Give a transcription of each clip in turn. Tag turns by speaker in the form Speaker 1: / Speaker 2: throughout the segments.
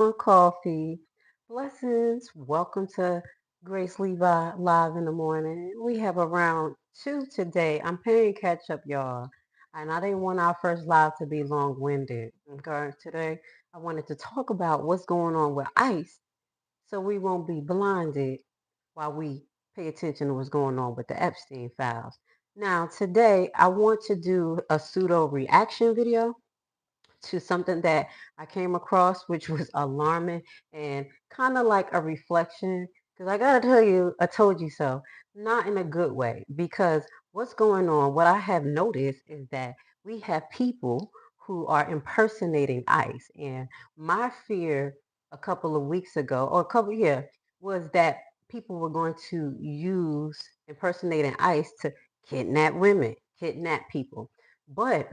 Speaker 1: Coffee. Blessings. Welcome to Grace Levi Live in the Morning. We have a round two today. I'm playing catch up, y'all. And I didn't want our first live to be long winded. Okay. Today, I wanted to talk about what's going on with ICE so we won't be blinded while we pay attention to what's going on with the Epstein files. Now, today, I want to do a pseudo reaction video to something that I came across, which was alarming and kind of like a reflection. Because I got to tell you, I told you so, not in a good way. Because what's going on, what I have noticed is that we have people who are impersonating ICE. And my fear a couple of weeks ago, or a couple, yeah, was that people were going to use impersonating ICE to kidnap women, kidnap people. But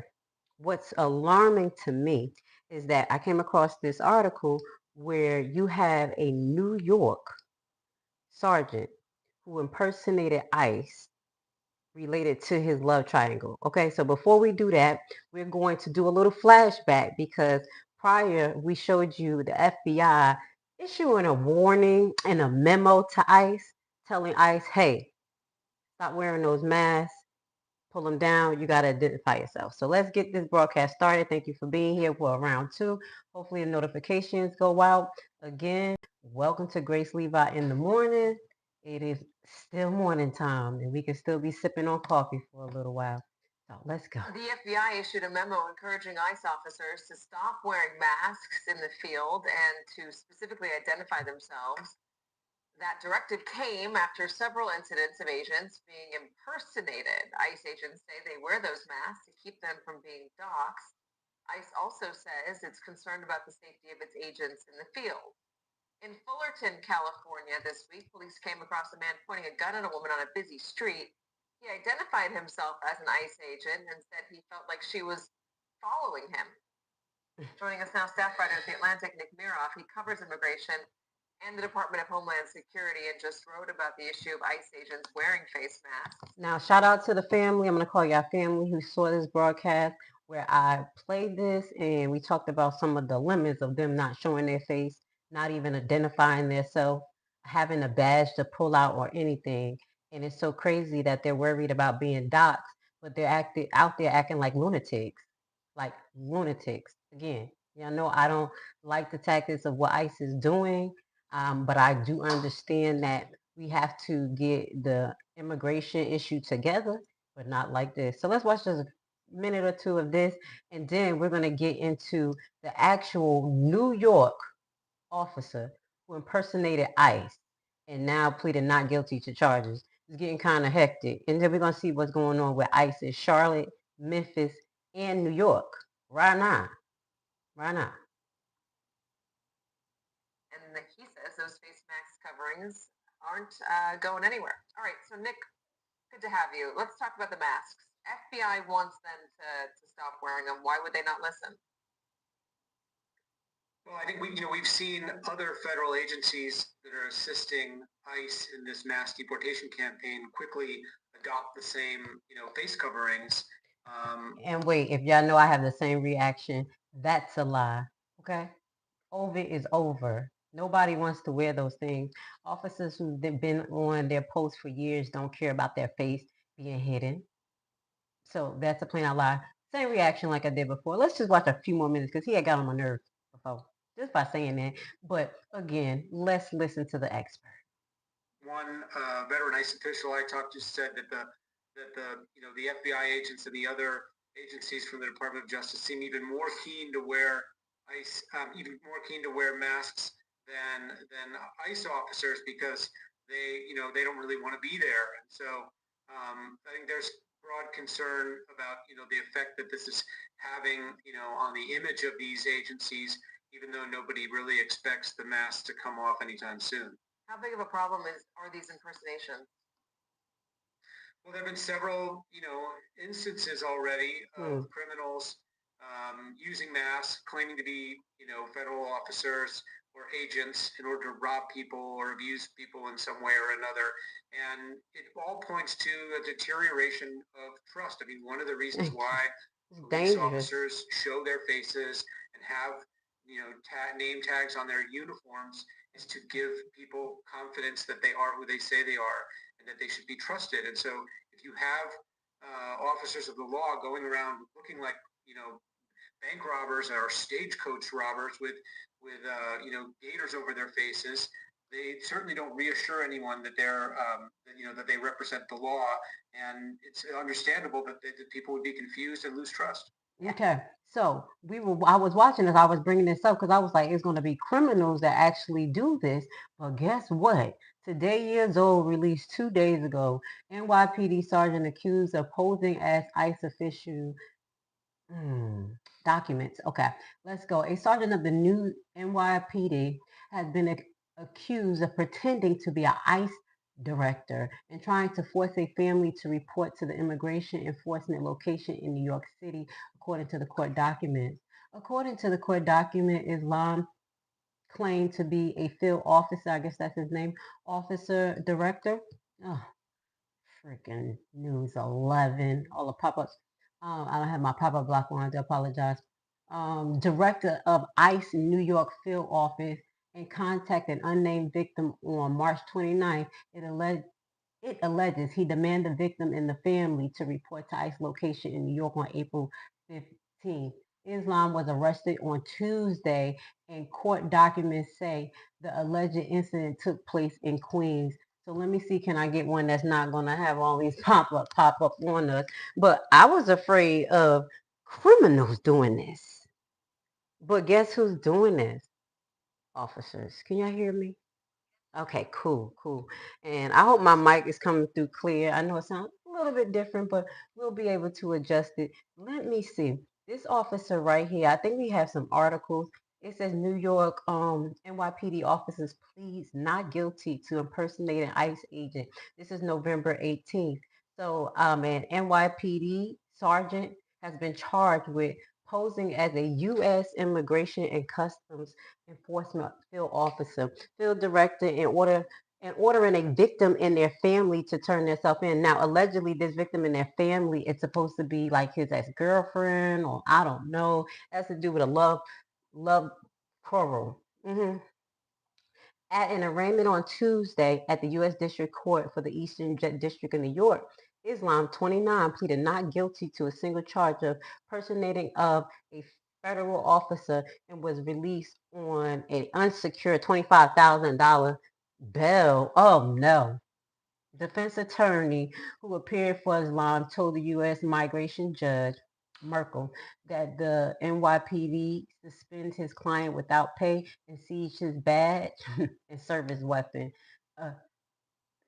Speaker 1: what's alarming to me is that I came across this article where you have a New York sergeant who impersonated ICE related to his love triangle. Okay, so before we do that, we're going to do a little flashback because prior we showed you the FBI issuing a warning and a memo to ICE telling ICE, hey, stop wearing those masks, pull them down. You got to identify yourself. So let's get this broadcast started. Thank you for being here for round two. Hopefully the notifications go out. Again, welcome to Grace Levi in the morning. It is still morning time and we can still be sipping on coffee for a little while. So let's go.
Speaker 2: The FBI issued a memo encouraging ICE officers to stop wearing masks in the field and to specifically identify themselves. That directive came after several incidents of agents being impersonated. ICE agents say they wear those masks to keep them from being doxxed. ICE also says it's concerned about the safety of its agents in the field. In Fullerton, California, this week, police came across a man pointing a gun at a woman on a busy street. He identified himself as an ICE agent and said he felt like she was following him. Joining us now, staff writer at The Atlantic, Nick Miroff. He covers immigration and the Department of Homeland Security and just wrote about the issue of ICE agents wearing face masks.
Speaker 1: Now, shout out to the family. I'm going to call y'all family who saw this broadcast where I played this and we talked about some of the limits of them not showing their face, not even identifying themselves, having a badge to pull out or anything. And it's so crazy that they're worried about being doxxed, but they're out there acting like lunatics. Like lunatics. Again, y'all know I don't like the tactics of what ICE is doing, but I do understand that we have to get the immigration issue together, but not like this. So let's watch just a minute or two of this, and then we're going to get into the actual New York officer who impersonated ICE and now pleaded not guilty to charges. It's getting kind of hectic. And then we're going to see what's going on with ICE in Charlotte, Memphis, and New York right now. Right now.
Speaker 2: And he says those face mask coverings aren't going anywhere. All right, so Nick, good to have you. Let's talk about the masks. FBI wants them to stop wearing them. Why would they not listen?
Speaker 3: Well, I think we've seen other federal agencies that are assisting ICE in this mass deportation campaign quickly adopt the same face coverings.
Speaker 1: And wait, if y'all know I have the same reaction, that's a lie. Okay? Over is over. Nobody wants to wear those things. Officers who've been on their posts for years don't care about their face being hidden. So that's a plain out lie. Same reaction like I did before. Let's just watch a few more minutes because he had got on my nerves before, just by saying that. But again, let's listen to the expert.
Speaker 3: One veteran ICE official I talked to said that the FBI agents and the other agencies from the Department of Justice seem even more keen to wear masks than ICE officers because they don't really want to be there. And so I think there's broad concern about the effect that this is having on the image of these agencies, even though nobody really expects the masks to come off anytime soon.
Speaker 2: How big of a problem are these impersonations?
Speaker 3: Well, there have been several, instances already of criminals using masks, claiming to be, federal officers or agents in order to rob people or abuse people in some way or another. And it all points to a deterioration of trust. I mean, one of the reasons why police officers show their faces and have name tags on their uniforms is to give people confidence that they are who they say they are and that they should be trusted. And so if you have officers of the law going around looking like, bank robbers or stagecoach robbers with gaiters over their faces, they certainly don't reassure anyone that that they represent the law, and it's understandable that people would be confused and lose trust.
Speaker 1: Okay, so I was watching this. I was bringing this up because I was like, it's going to be criminals that actually do this. But guess what? Today, years old, released 2 days ago, NYPD sergeant accused of posing as ICE official. Documents. Okay, let's go. A sergeant of the new NYPD has been accused of pretending to be an ICE director and trying to force a family to report to the immigration enforcement location in New York City, according to the court documents. According to the court document, Islam claimed to be a field officer. I guess that's his name, officer director. Oh, freaking News 11, all the pop-ups. I don't have my pop-up block on. I do apologize. Director of ICE New York field office and contacted an unnamed victim on March 29th. It alleges he demanded the victim and the family to report to ICE location in New York on April 15th. Islam was arrested on Tuesday, and court documents say the alleged incident took place in Queens. So let me see, can I get one that's not going to have all these pop up on us? But I was afraid of criminals doing this. But guess who's doing this? Officers. Can y'all hear me? Okay, cool. And I hope my mic is coming through clear. I know it sounds a little bit different, but we'll be able to adjust it. Let me see. This officer right here, I think we have some articles. It says New York NYPD officers pleads not guilty to impersonating ICE agent. This is November 18th. So an NYPD sergeant has been charged with posing as a U.S. Immigration and Customs Enforcement field officer, field director, and ordering a victim and their family to turn themselves in. Now, allegedly, this victim and their family is supposed to be like his ex-girlfriend, or I don't know. It has to do with a love quarrel. At an arraignment on Tuesday at the U.S. District Court for the Eastern District of New York, Islam, 29, pleaded not guilty to a single charge of personating of a federal officer and was released on an unsecured $25,000 bail. Oh no. Defense attorney who appeared for Islam told the U.S. immigration judge, Merkel, that the NYPD suspend his client without pay and seize his badge and service weapon. Uh,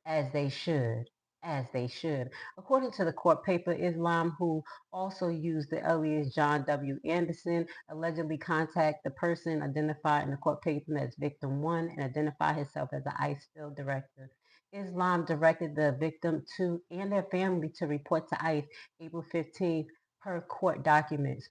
Speaker 1: as they should. As they should. According to the court paper, Islam, who also used the alias John W. Anderson, allegedly contacted the person identified in the court paper as victim one and identified himself as the ICE field director. Islam directed the victim to and their family to report to ICE April 15th per court documents.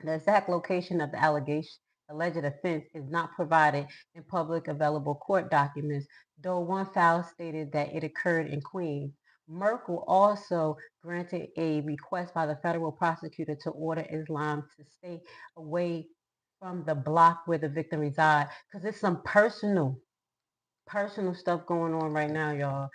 Speaker 1: The exact location of the alleged offense is not provided in public available court documents, though one file stated that it occurred in Queens. Merkel also granted a request by the federal prosecutor to order Islam to stay away from the block where the victim resides, because there's some personal stuff going on right now, y'all.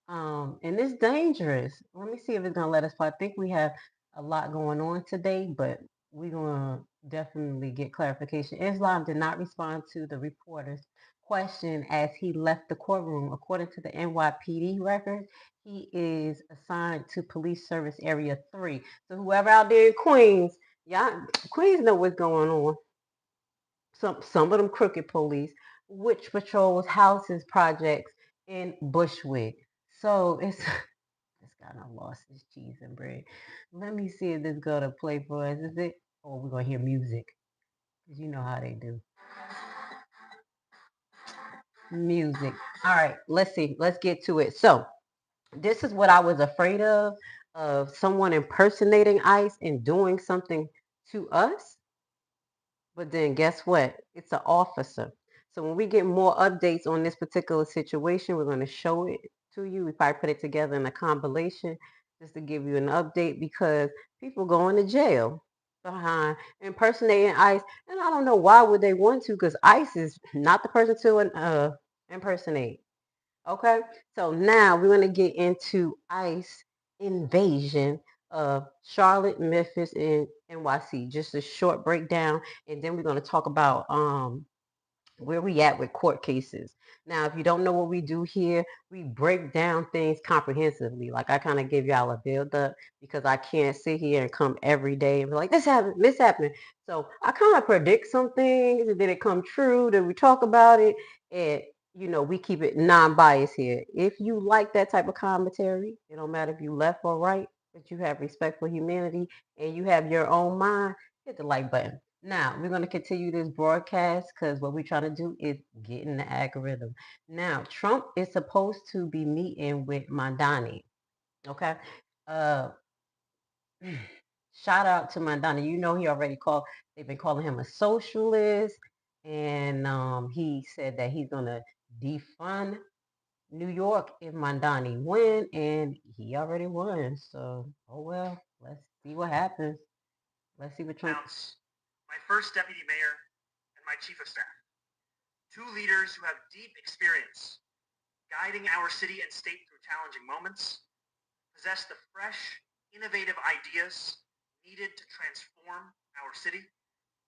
Speaker 1: And it's dangerous. Let me see if it's gonna let us play. I think we have a lot going on today, but we're gonna definitely get clarification. Islam did not respond to the reporter's question as he left the courtroom. According to the NYPD record, he is assigned to Police Service Area 3. So whoever out there in Queens, y'all, Queens know what's going on. Some of them crooked police, which patrols houses projects in Bushwick. So it's this guy done lost his cheese and bread. Let me see if this gonna play for us. Is it? Or we're gonna hear music. Cause you know how they do. Music. All right, let's see. Let's get to it. So this is what I was afraid of someone impersonating ICE and doing something to us. But then guess what? It's an officer. So when we get more updates on this particular situation, we're going to show it to you. We probably put it together in a compilation just to give you an update because people going to jail. behind impersonating ICE, and I don't know why would they want to, because ICE is not the person to impersonate. Okay, so now we're gonna get into ICE invasion of Charlotte, Memphis, and NYC. Just a short breakdown, and then we're gonna talk about where we at with court cases. Now, if you don't know what we do here, we break down things comprehensively. Like I kind of give y'all a build up because I can't sit here and come every day and be like, this happened, this happened. So I kind of predict some things and then it come true, then we talk about it, and we keep it non-biased here. If you like that type of commentary, it don't matter if you left or right, but you have respect for humanity and you have your own mind, hit the like button. Now, we're going to continue this broadcast because what we're trying to do is get in the algorithm. Now, Trump is supposed to be meeting with Mandani. Okay. Uh, Shout out to Mandani. You know, he already they've been calling him a socialist. And he said that he's going to defund New York if Mandani win. And he already won. So, oh well, let's see what happens. Let's see what Trump.
Speaker 4: My first deputy mayor and my chief of staff. Two leaders who have deep experience guiding our city and state through challenging moments, possess the fresh, innovative ideas needed to transform our city,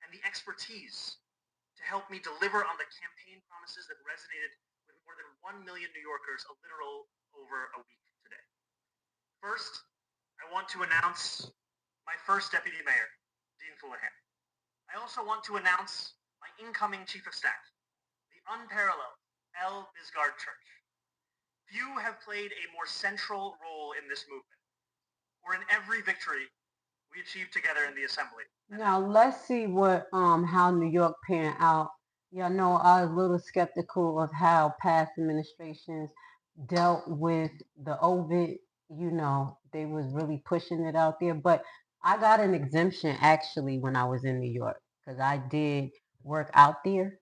Speaker 4: and the expertise to help me deliver on the campaign promises that resonated with more than 1 million New Yorkers a little over a week today. First, I want to announce my first deputy mayor, Dean Fullahan. I also want to announce my incoming chief of staff, the unparalleled L. Bisgard Church. Few have played a more central role in this movement, or in every victory we achieved together in the assembly.
Speaker 1: Now let's see what how New York pan out. Y'all know I was a little skeptical of how past administrations dealt with the Ovid. They was really pushing it out there, but I got an exemption actually when I was in New York because I did work out there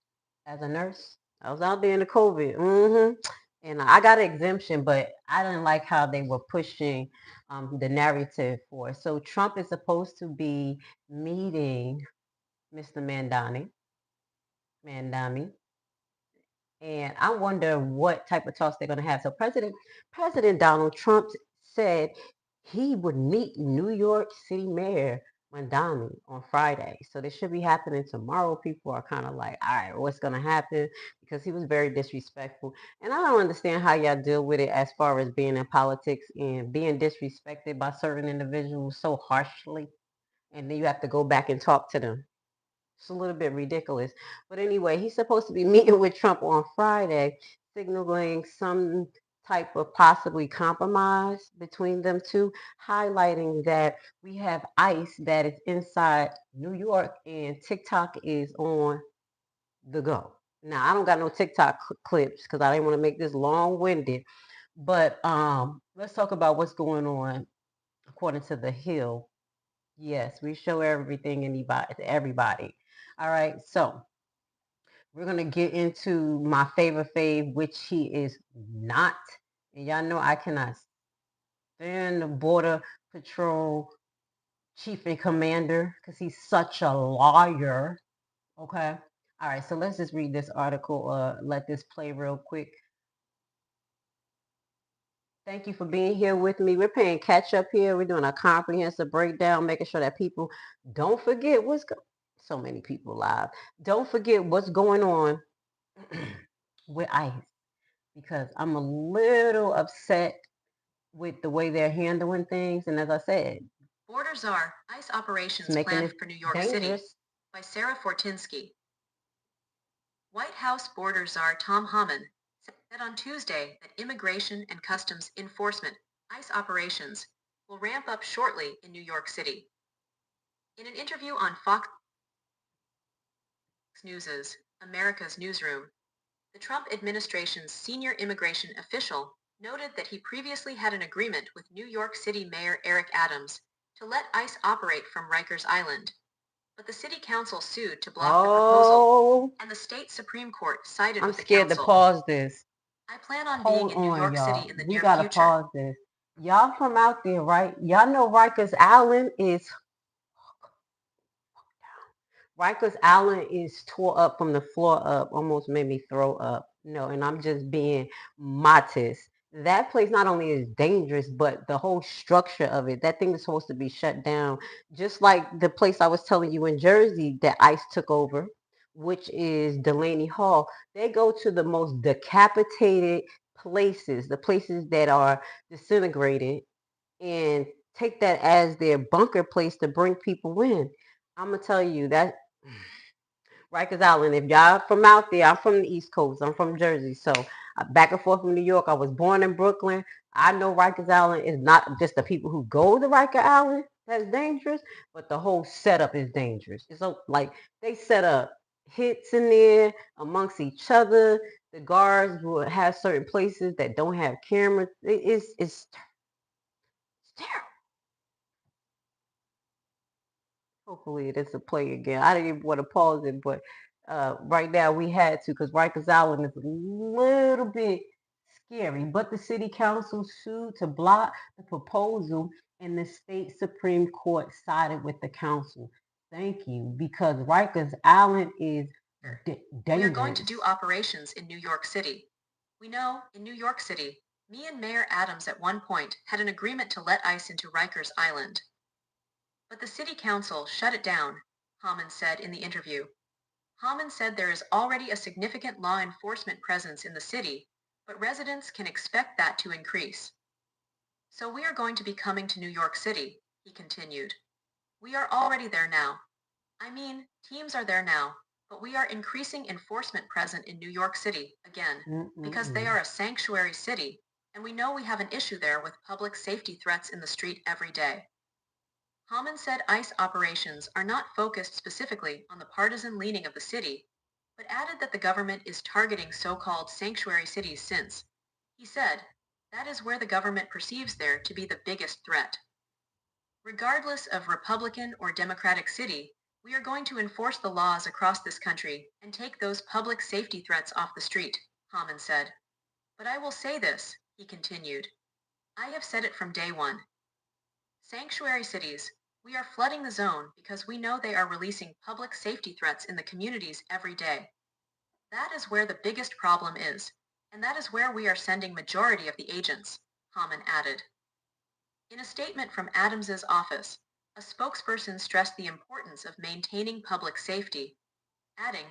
Speaker 1: as a nurse. I was out there in the COVID. And I got an exemption, but I didn't like how they were pushing the narrative for it. So Trump is supposed to be meeting Mr. Mandami, and I wonder what type of talks they're going to have. So President Donald Trump said he would meet New York City Mayor Mandami on Friday. So this should be happening tomorrow. People are kind of like, all right, what's going to happen? Because he was very disrespectful. And I don't understand how y'all deal with it as far as being in politics and being disrespected by certain individuals so harshly. And then you have to go back and talk to them. It's a little bit ridiculous. But anyway, he's supposed to be meeting with Trump on Friday, signaling some type of possibly compromise between them two, highlighting that we have ICE that is inside New York and TikTok is on the go. Now, I don't got no TikTok clips because I didn't want to make this long-winded. But let's talk about what's going on according to The Hill. Yes, we show everything to everybody. All right, so we're gonna get into my favorite fave, which he is not. And y'all know I cannot stand the Border Patrol chief and commander because he's such a liar. Okay. All right, so let's just read this article. Let this play real quick. Thank you for being here with me. We're playing catch up here. We're doing a comprehensive breakdown, making sure that people don't forget so many people live. Don't forget what's going on with ICE because I'm a little upset with the way they're handling things. And as I said,
Speaker 2: Border Czar, ICE operations planned for New York City by Sarah Fortinsky. White House Border Czar Tom Homan said on Tuesday that Immigration and Customs Enforcement, ICE operations, will ramp up shortly in New York City. In an interview on Fox News' America's Newsroom, the Trump administration's senior immigration official noted that he previously had an agreement with New York City Mayor Eric Adams to let ICE operate from Rikers Island. But the city council sued to block the proposal, and the state Supreme Court sided with the council.
Speaker 1: I'm scared to pause this.
Speaker 2: I plan on being in New York City in the near future.
Speaker 1: We gotta pause this. Y'all from out there, right? Y'all know Rikers Island is Rikers Island is tore up from the floor up, almost made me throw up. No, and I'm just being modest. That place not only is dangerous, but the whole structure of it, that thing is supposed to be shut down. Just like the place I was telling you in Jersey that ICE took over, which is Delaney Hall. They go to the most decapitated places, the places that are disintegrated, and take that as their bunker place to bring people in. I'm gonna tell you that Rikers Island. If y'all from out there, I'm from the East Coast. I'm from Jersey, so back and forth from New York. I was born in Brooklyn. I know Rikers Island is not just the people who go to Rikers Island that's dangerous, but the whole setup is dangerous. It's so, like they set up hits in there amongst each other. The guards will have certain places that don't have cameras. It's terrible. Hopefully it doesn't play again. I didn't even want to pause it, but right now we had to because Rikers Island is a little bit scary. But the city council sued to block the proposal, and the state Supreme Court sided with the council. Thank you, because Rikers Island is dangerous.
Speaker 2: We are going to do operations in New York City. We know, in New York City, me and Mayor Adams at one point had an agreement to let ICE into Rikers Island. But the city council shut it down, Hammond said in the interview. Hammond said there is already a significant law enforcement presence in the city, but residents can expect that to increase. So we are going to be coming to New York City, he continued. We are already there now. I mean, teams are there now, but we are increasing enforcement present in New York City again, because they are a sanctuary city, and we know we have an issue there with public safety threats in the street every day. Hammond said ICE operations are not focused specifically on the partisan leaning of the city, but added that the government is targeting so-called sanctuary cities since, he said, that is where the government perceives there to be the biggest threat. Regardless of Republican or Democratic city, we are going to enforce the laws across this country and take those public safety threats off the street, Hammond said. But I will say this, he continued. I have said it from day one. Sanctuary cities, we are flooding the zone because we know they are releasing public safety threats in the communities every day. That is where the biggest problem is, and that is where we are sending majority of the agents, Hammond added. In a statement from Adams's office, a spokesperson stressed the importance of maintaining public safety, adding,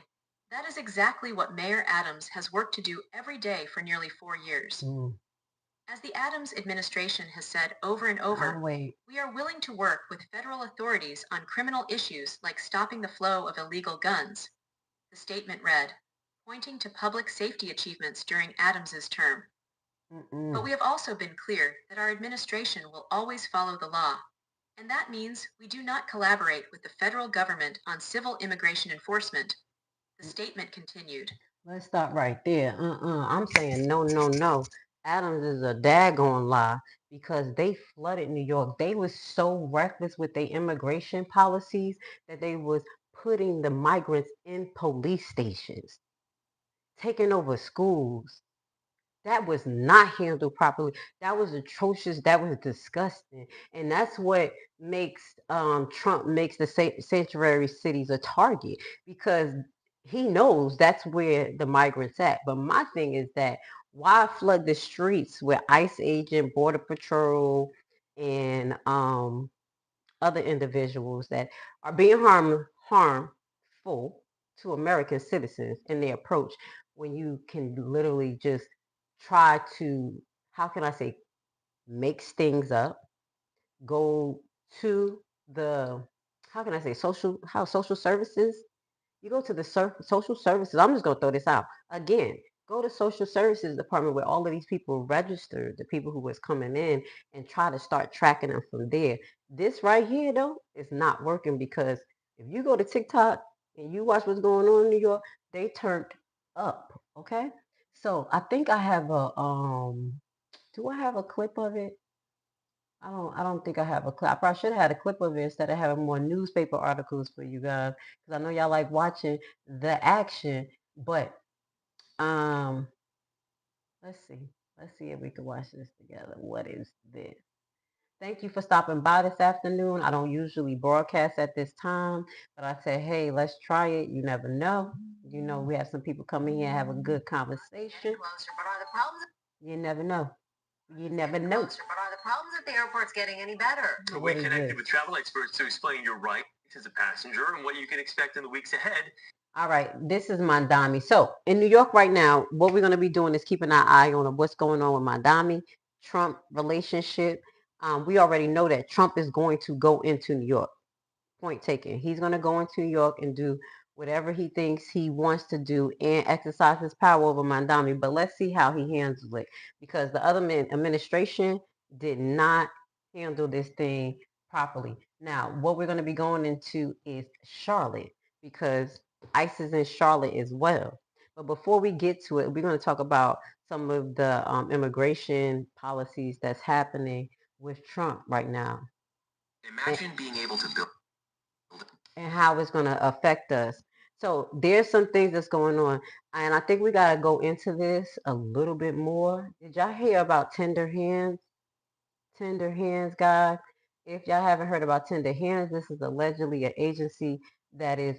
Speaker 2: that is exactly what Mayor Adams has worked to do every day for nearly 4 years. As the Adams administration has said over and over, we are willing to work with federal authorities on criminal issues like stopping the flow of illegal guns, the statement read, pointing to public safety achievements during Adams's term. But we have also been clear that our administration will always follow the law, and that means we do not collaborate with the federal government on civil immigration enforcement, the statement continued.
Speaker 1: Let's stop right there. I'm saying no, no, no. Adams is a daggone lie because they flooded New York. They was so reckless with their immigration policies that they was putting the migrants in police stations, taking over schools. That was not handled properly. That was atrocious. That was disgusting. And that's what makes Trump makes the sanctuary cities a target because he knows that's where the migrants at. But my thing is that why flood the streets with ICE agent, border patrol, and other individuals that are being harmful to American citizens in their approach when you can literally just try to, how can I say, mix things up, go to the, how can I say, social services. You go to the social services. I'm just going to throw this out again. Go to social services department where all of these people registered, the people who was coming in, and try to start tracking them from there. This right here, though, is not working because if you go to TikTok and you watch what's going on in New York, they turned up. Okay, so I think I have a Do I have a clip of it? I don't think I have a clip. I probably should have had a clip of it instead of having more newspaper articles for you guys because I know y'all like watching the action. But um, let's see. Let's see if we can watch this together. What is this? Thank you for stopping by this afternoon. I don't usually broadcast at this time, but I said, hey, let's try it. You never know. You know, we have some people come in here and have a good conversation. You never know. You never know.
Speaker 2: But are the problems at the airports getting any better?
Speaker 4: We connected with travel experts to explain your rights as a passenger and what you can expect in the weeks ahead.
Speaker 1: All right, this is Mandami. So in New York right now, what we're going to be doing is keeping our eye on what's going on with Mandami, Trump relationship. We already know that Trump is going to go into New York. Point taken. He's going to go into New York and do whatever he thinks he wants to do and exercise his power over Mandami. But let's see how he handles it, because the other administration did not handle this thing properly. Now, what we're going to be going into is Charlotte, because ICE is in Charlotte as well. But before we get to it, we're going to talk about some of the immigration policies that's happening with Trump right now.
Speaker 2: Imagine being able to build
Speaker 1: and how it's going to affect us. So there's some things that's going on, and I think we got to go into this a little bit more. Did y'all hear about Tender Hands? Tender Hands, guys. If y'all haven't heard about Tender Hands, this is allegedly an agency that is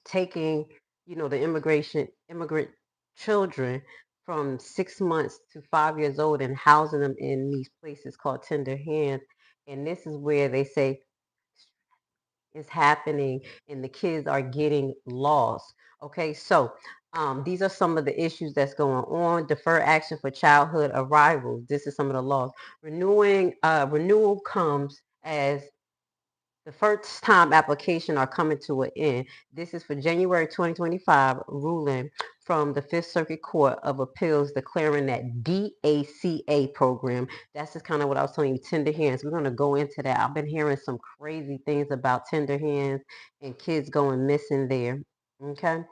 Speaker 1: taking, the immigrant children from 6 months to 5 years old and housing them in these places called Tender Hands. And this is where they say is happening and the kids are getting lost. Okay, so these are some of the issues that's going on. Defer action for childhood arrivals. This is some of the laws. Renewal comes as the first time application are coming to an end. This is for January 2025 ruling from the Fifth Circuit Court of Appeals declaring that DACA program. That's just kind of what I was telling you, Tender Hands. We're going to go into that. I've been hearing some crazy things about Tender Hands and kids going missing there. Okay.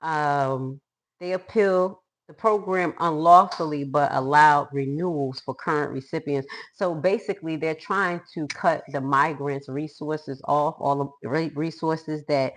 Speaker 1: They appeal the program unlawfully but allowed renewals for current recipients. So basically, they're trying to cut the migrants' resources off, all the resources that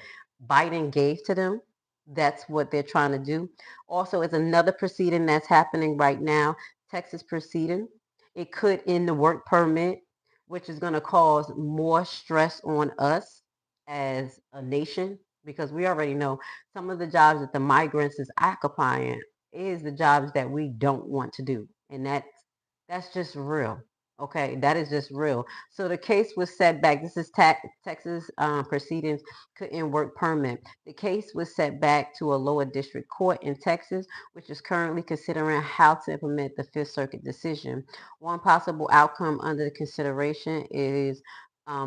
Speaker 1: Biden gave to them. That's what they're trying to do. Also, it's another proceeding that's happening right now, Texas proceeding. It could end the work permit, which is going to cause more stress on us as a nation, because we already know some of the jobs that the migrants is occupying is the jobs that we don't want to do. And that's just real. Okay, that is just real. So the case was set back. This is Texas proceedings couldn't work permit. The case was set back to a lower district court in Texas, which is currently considering how to implement the Fifth Circuit decision. One possible outcome under the consideration is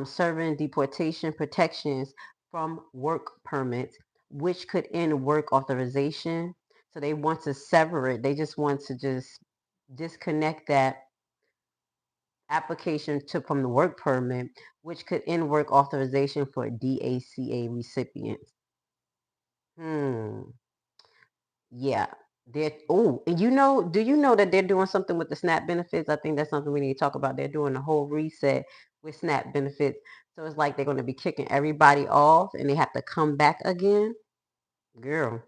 Speaker 1: serving deportation protections from work permits, which could end work authorization. So they want to sever it. They just want to just disconnect that application from the work permit, which could end work authorization for DACA recipients. Yeah. And do you know that they're doing something with the SNAP benefits? I think that's something we need to talk about. They're doing a whole reset with SNAP benefits. So it's like they're going to be kicking everybody off and they have to come back again. Girl.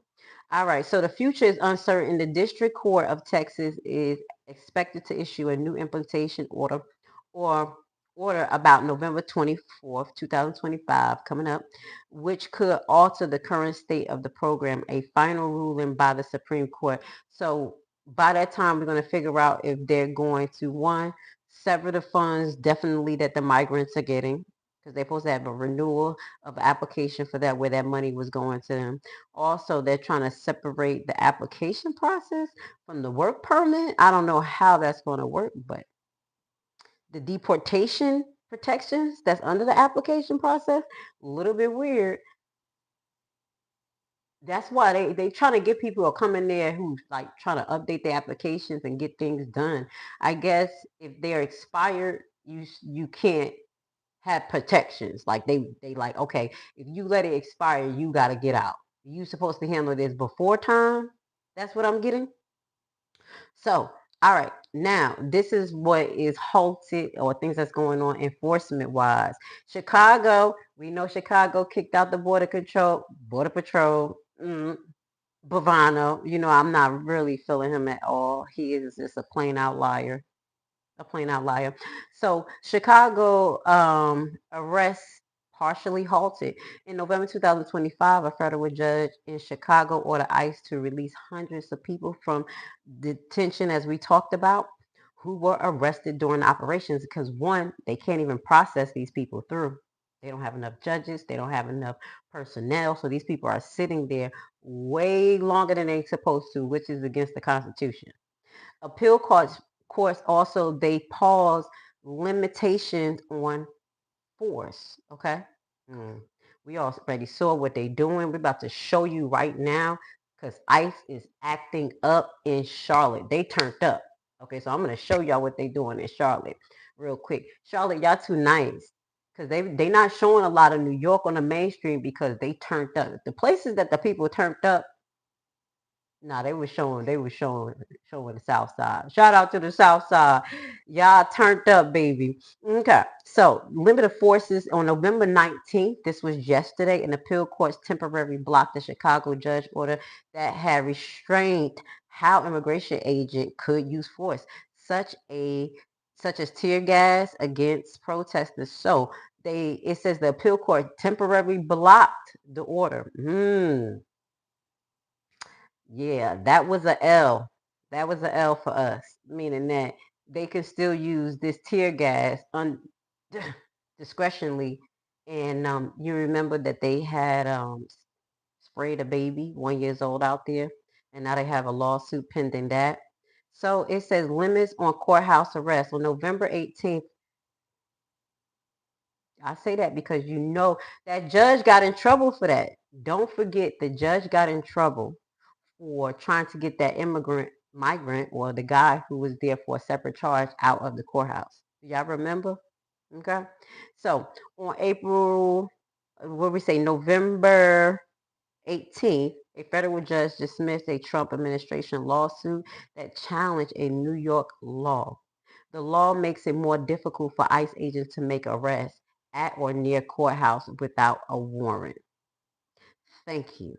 Speaker 1: All right, so the future is uncertain. The District Court of Texas is expected to issue a new implementation or order about November 24th, 2025, coming up, which could alter the current state of the program, a final ruling by the Supreme Court. So by that time, we're going to figure out if they're going to, one, sever the funds definitely that the migrants are getting, because they're supposed to have a renewal of application for that, where that money was going to them. Also, they're trying to separate the application process from the work permit. I don't know how that's going to work, but the deportation protections that's under the application process, a little bit weird. That's why they trying to get people who are coming there who's like trying to update their applications and get things done. I guess if they're expired, you can't have protections. Like they like, okay, if you let it expire, you got to get out. You supposed to handle this before time. That's what I'm getting. So, all right, now this is what is halted or things that's going on enforcement wise. Chicago, we know Chicago kicked out the border patrol. Bavano, I'm not really feeling him at all. He is just a plain out liar. a plain out liar. So Chicago arrests partially halted. In November 2025, a federal judge in Chicago ordered ICE to release hundreds of people from detention, as we talked about, who were arrested during the operations because one, they can't even process these people through. They don't have enough judges. They don't have enough personnel. So these people are sitting there way longer than they're supposed to, which is against the Constitution. Appeal courts also, they pause limitations on force. Okay. Mm. We already saw what they're doing. We're about to show you right now because ICE is acting up in Charlotte. They turned up. Okay, so I'm going to show y'all what they're doing in Charlotte real quick. Charlotte, y'all too nice because they not showing a lot of New York on the mainstream because they turned up. The places that the people turned up, nah, they were showing the South Side. Shout out to the South Side. Y'all turned up, baby. Okay. So limited forces on November 19th. This was yesterday. An appeal court's temporarily blocked the Chicago judge order that had restrained how immigration agent could use force, such as tear gas against protesters. So it says the appeal court temporarily blocked the order. Yeah, that was a L. That was a L for us, meaning that they can still use this tear gas discretionally. And you remember that they had sprayed a baby 1 year old out there, and now they have a lawsuit pending that. So it says limits on courthouse arrest on November 18th. I say that because you know that judge got in trouble for that. Don't forget the judge got in trouble for trying to get that migrant, or the guy who was there for a separate charge out of the courthouse. Y'all remember? Okay. So on November 18th, a federal judge dismissed a Trump administration lawsuit that challenged a New York law. The law makes it more difficult for ICE agents to make arrests at or near courthouse without a warrant. Thank you.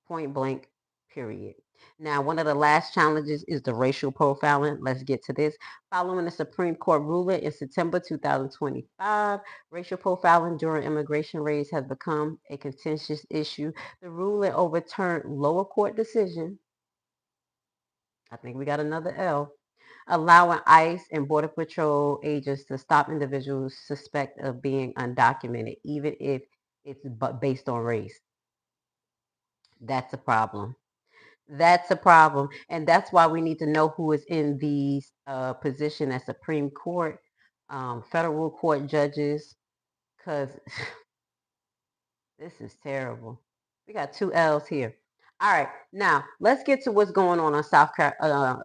Speaker 1: Point blank, period. Now, one of the last challenges is the racial profiling. Let's get to this. Following the Supreme Court ruling in September 2025, racial profiling during immigration raids has become a contentious issue. The ruling overturned lower court decision. I think we got another L, allowing ICE and Border Patrol agents to stop individuals suspected of being undocumented, even if it's based on race. That's a problem. That's a problem. And that's why we need to know who is in these position as Supreme Court, federal court judges, because this is terrible. We got two L's here. All right, now let's get to what's going on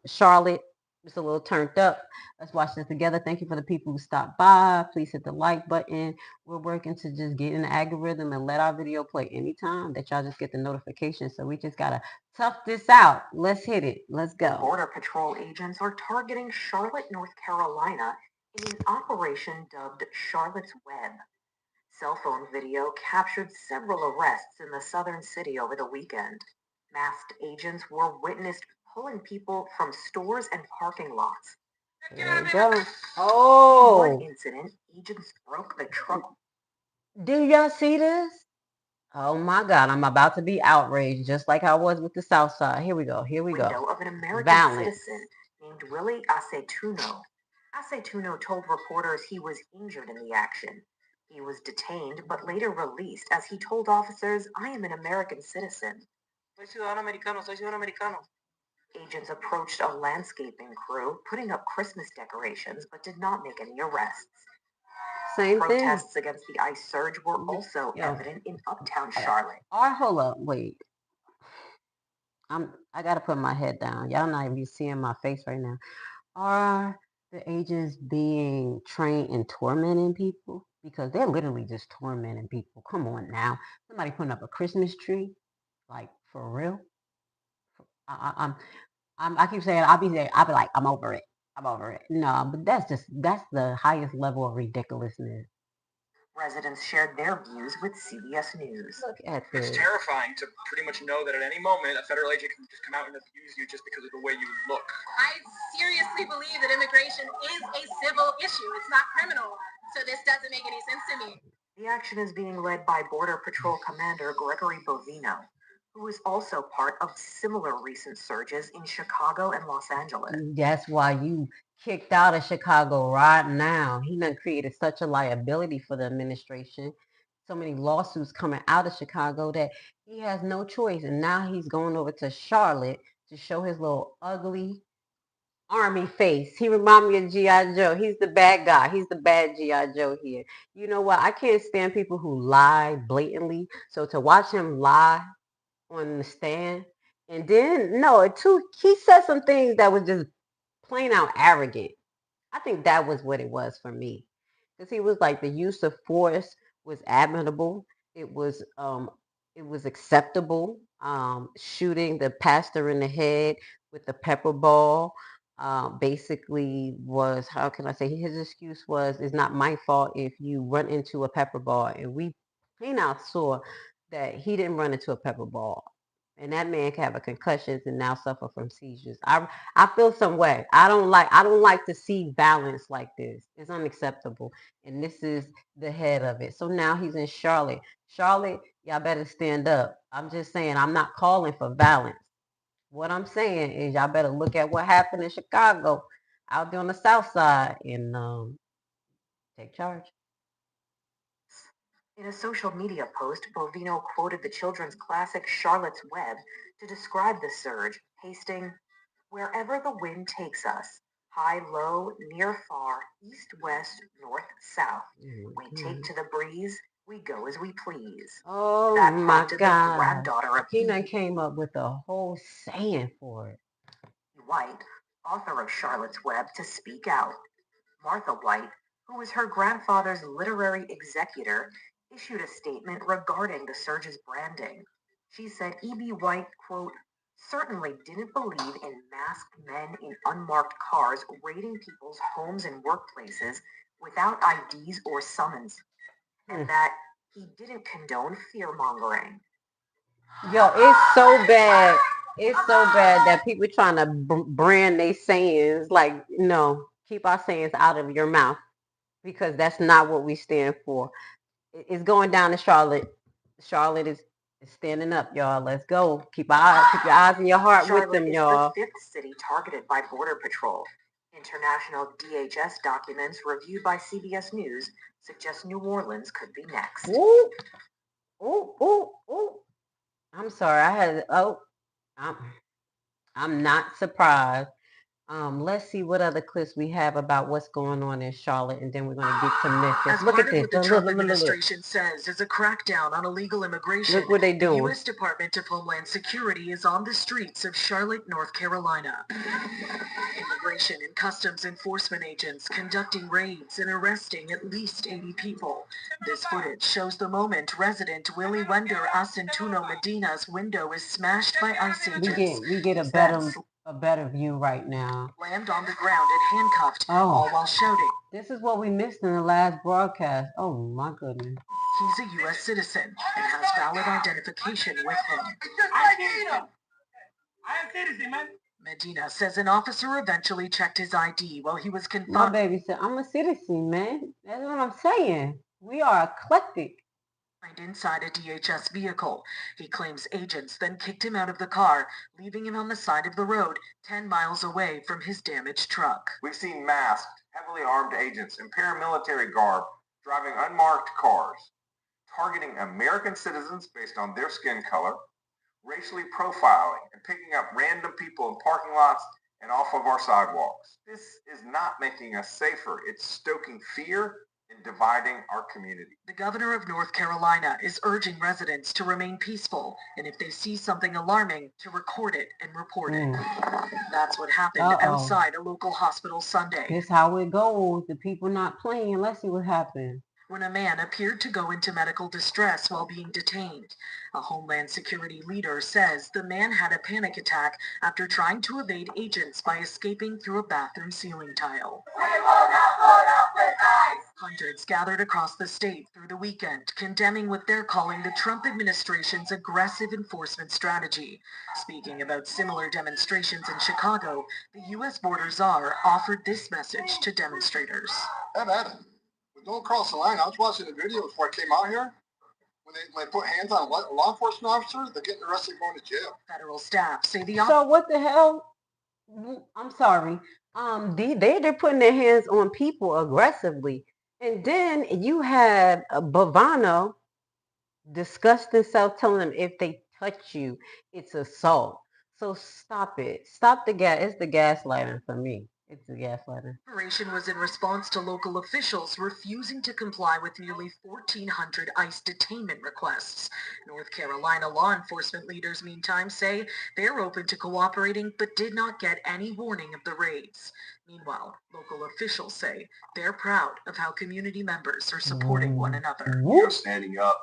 Speaker 1: Charlotte. It's a little turned up. Let's watch this together. Thank you for the people who stopped by. Please hit the like button. We're working to just get in the algorithm and let our video play anytime that y'all just get the notification. So we just gotta tough this out. Let's hit it. Let's go.
Speaker 2: Border Patrol agents are targeting Charlotte, North Carolina in an operation dubbed Charlotte's Web. Cell phone video captured several arrests in the southern city over the weekend. Masked agents were witnessed pulling people from stores and parking lots.
Speaker 1: There we go. Oh.
Speaker 2: In one incident, agents broke the truck.
Speaker 1: Do y'all see this? Oh my God, I'm about to be outraged, just like I was with the South Side. Here we go.
Speaker 2: Window of an American citizen named Willie Aceituno. Aceituno told reporters he was injured in the action. He was detained, but later released as he told officers, "I am an American citizen." Soy ciudadano americano. Agents approached a landscaping crew, putting up Christmas decorations, but did not make any arrests.
Speaker 1: Same
Speaker 2: Protests
Speaker 1: thing.
Speaker 2: against the ICE surge were also evident in uptown Charlotte.
Speaker 1: Hold up, wait. I gotta put my head down. Y'all not even seeing my face right now. Are the agents being trained in tormenting people? Because they're literally just tormenting people. Come on now. Somebody putting up a Christmas tree, like for real. I keep saying I'll be like, I'm over it. I'm over it. No, but that's the highest level of ridiculousness.
Speaker 2: Residents shared their views with CBS News.
Speaker 1: Look at
Speaker 4: It's
Speaker 1: this.
Speaker 4: terrifying to pretty much know that at any moment a federal agent can just come out and abuse you just because of the way you look.
Speaker 2: I seriously believe that immigration is a civil issue. It's not criminal. So this doesn't make any sense to me. The action is being led by Border Patrol Commander Gregory Bovino, who is also part of similar recent surges in Chicago and Los Angeles.
Speaker 1: That's why you kicked out of Chicago right now. He done created such a liability for the administration. So many lawsuits coming out of Chicago that he has no choice. And now he's going over to Charlotte to show his little ugly army face. He reminds me of G.I. Joe. He's the bad guy. He's the bad G.I. Joe here. You know what? I can't stand people who lie blatantly. So to watch him lie on the stand, and then he said some things that was just plain out arrogant. I think that was what it was for me, because he was like, the use of force was admirable. It was acceptable. Shooting the pastor in the head with the pepper ball basically was, how can I say, his excuse was, it's not my fault if you run into a pepper ball, and we plain out saw that he didn't run into a pepper ball. And that man can have a concussion and now suffer from seizures. I feel some way. I don't like to see violence like this. It's unacceptable. And this is the head of it. So now he's in Charlotte. Charlotte, y'all better stand up. I'm just saying, I'm not calling for violence. What I'm saying is y'all better look at what happened in Chicago, out there on the south side, and take charge.
Speaker 2: In a social media post, Bovino quoted the children's classic Charlotte's Web to describe the surge, pasting, "Wherever the wind takes us, high, low, near, far, east, west, north, south, we take to the breeze, we go as we please."
Speaker 1: Oh
Speaker 2: That
Speaker 1: my
Speaker 2: prompted the
Speaker 1: God.
Speaker 2: granddaughter of
Speaker 1: He done came up with a whole saying for it.
Speaker 2: White, author of Charlotte's Web, to speak out. Martha White, who was her grandfather's literary executor, issued a statement regarding the surge's branding. She said E.B. White, quote, "certainly didn't believe in masked men in unmarked cars raiding people's homes and workplaces without IDs or summons, and that he didn't condone fear-mongering."
Speaker 1: Yo, it's so bad. It's so bad that people trying to brand they sayings like, no, keep our sayings out of your mouth, because that's not what we stand for. It's going down in Charlotte. Charlotte is standing up, y'all. Let's go. Keep your eyes and your heart
Speaker 2: Charlotte
Speaker 1: with them,
Speaker 2: is
Speaker 1: y'all.
Speaker 2: the fifth city targeted by Border Patrol. International DHS documents reviewed by CBS News suggest New Orleans could be next.
Speaker 1: Ooh, ooh, ooh, ooh. I'm sorry. I'm not surprised. Let's see what other clips we have about what's going on in Charlotte, and then we're going to get to Memphis.
Speaker 2: As
Speaker 1: Look
Speaker 2: part
Speaker 1: at
Speaker 2: of
Speaker 1: this.
Speaker 2: what the Trump administration says is a crackdown on illegal immigration,
Speaker 1: Look what they
Speaker 2: the
Speaker 1: doing.
Speaker 2: U.S. Department of Homeland Security is on the streets of Charlotte, North Carolina. Immigration and Customs Enforcement agents conducting raids and arresting at least 80 people. This footage shows the moment resident Willie Wender Acentuno Medina's window is smashed by ICE agents.
Speaker 1: We get a better view right now.
Speaker 2: Slammed on the ground and handcuffed, all while shouting.
Speaker 1: This is what we missed in the last broadcast. Oh my goodness.
Speaker 2: He's a U.S. citizen and has valid identification with him. I'm a citizen, man. Medina says an officer eventually checked his ID while he was confined.
Speaker 1: My baby said, I'm a citizen, man. That's what I'm saying. We are eclectic.
Speaker 2: Inside a DHS vehicle. He claims agents then kicked him out of the car, leaving him on the side of the road 10 miles away from his damaged truck.
Speaker 5: We've seen masked, heavily armed agents in paramilitary garb driving unmarked cars, targeting American citizens based on their skin color, racially profiling and picking up random people in parking lots and off of our sidewalks. This is not making us safer. It's stoking fear and dividing our community.
Speaker 2: The governor of North Carolina is urging residents to remain peaceful, and if they see something alarming, to record it and report it. That's what happened outside a local hospital Sunday.
Speaker 1: Here's how it goes. The people not playing. Let's see what happened.
Speaker 2: when a man appeared to go into medical distress while being detained. A Homeland Security leader says the man had a panic attack after trying to evade agents by escaping through a bathroom ceiling tile. Hundreds gathered across the state through the weekend, condemning what they're calling the Trump administration's aggressive enforcement strategy. Speaking about similar demonstrations in Chicago, the U.S. border czar offered this message to demonstrators.
Speaker 6: Have at it. But don't cross the line. I was watching the video before I came out here. When they put hands on a law enforcement officer, they're getting arrested and going to jail.
Speaker 2: Federal staff say the
Speaker 1: So what the hell? I'm sorry. They're putting their hands on people aggressively, and then you have Bavano disgust themselves, telling them if they touch you, it's assault. So stop it. Stop the gas. It's the gaslighting for me. It's the gaslighting.
Speaker 2: The operation was in response to local officials refusing to comply with nearly 1,400 ICE detainment requests. North Carolina law enforcement leaders, meantime, say they're open to cooperating but did not get any warning of the raids. Meanwhile, local officials say they're proud of how community members are supporting one another.
Speaker 6: We are standing up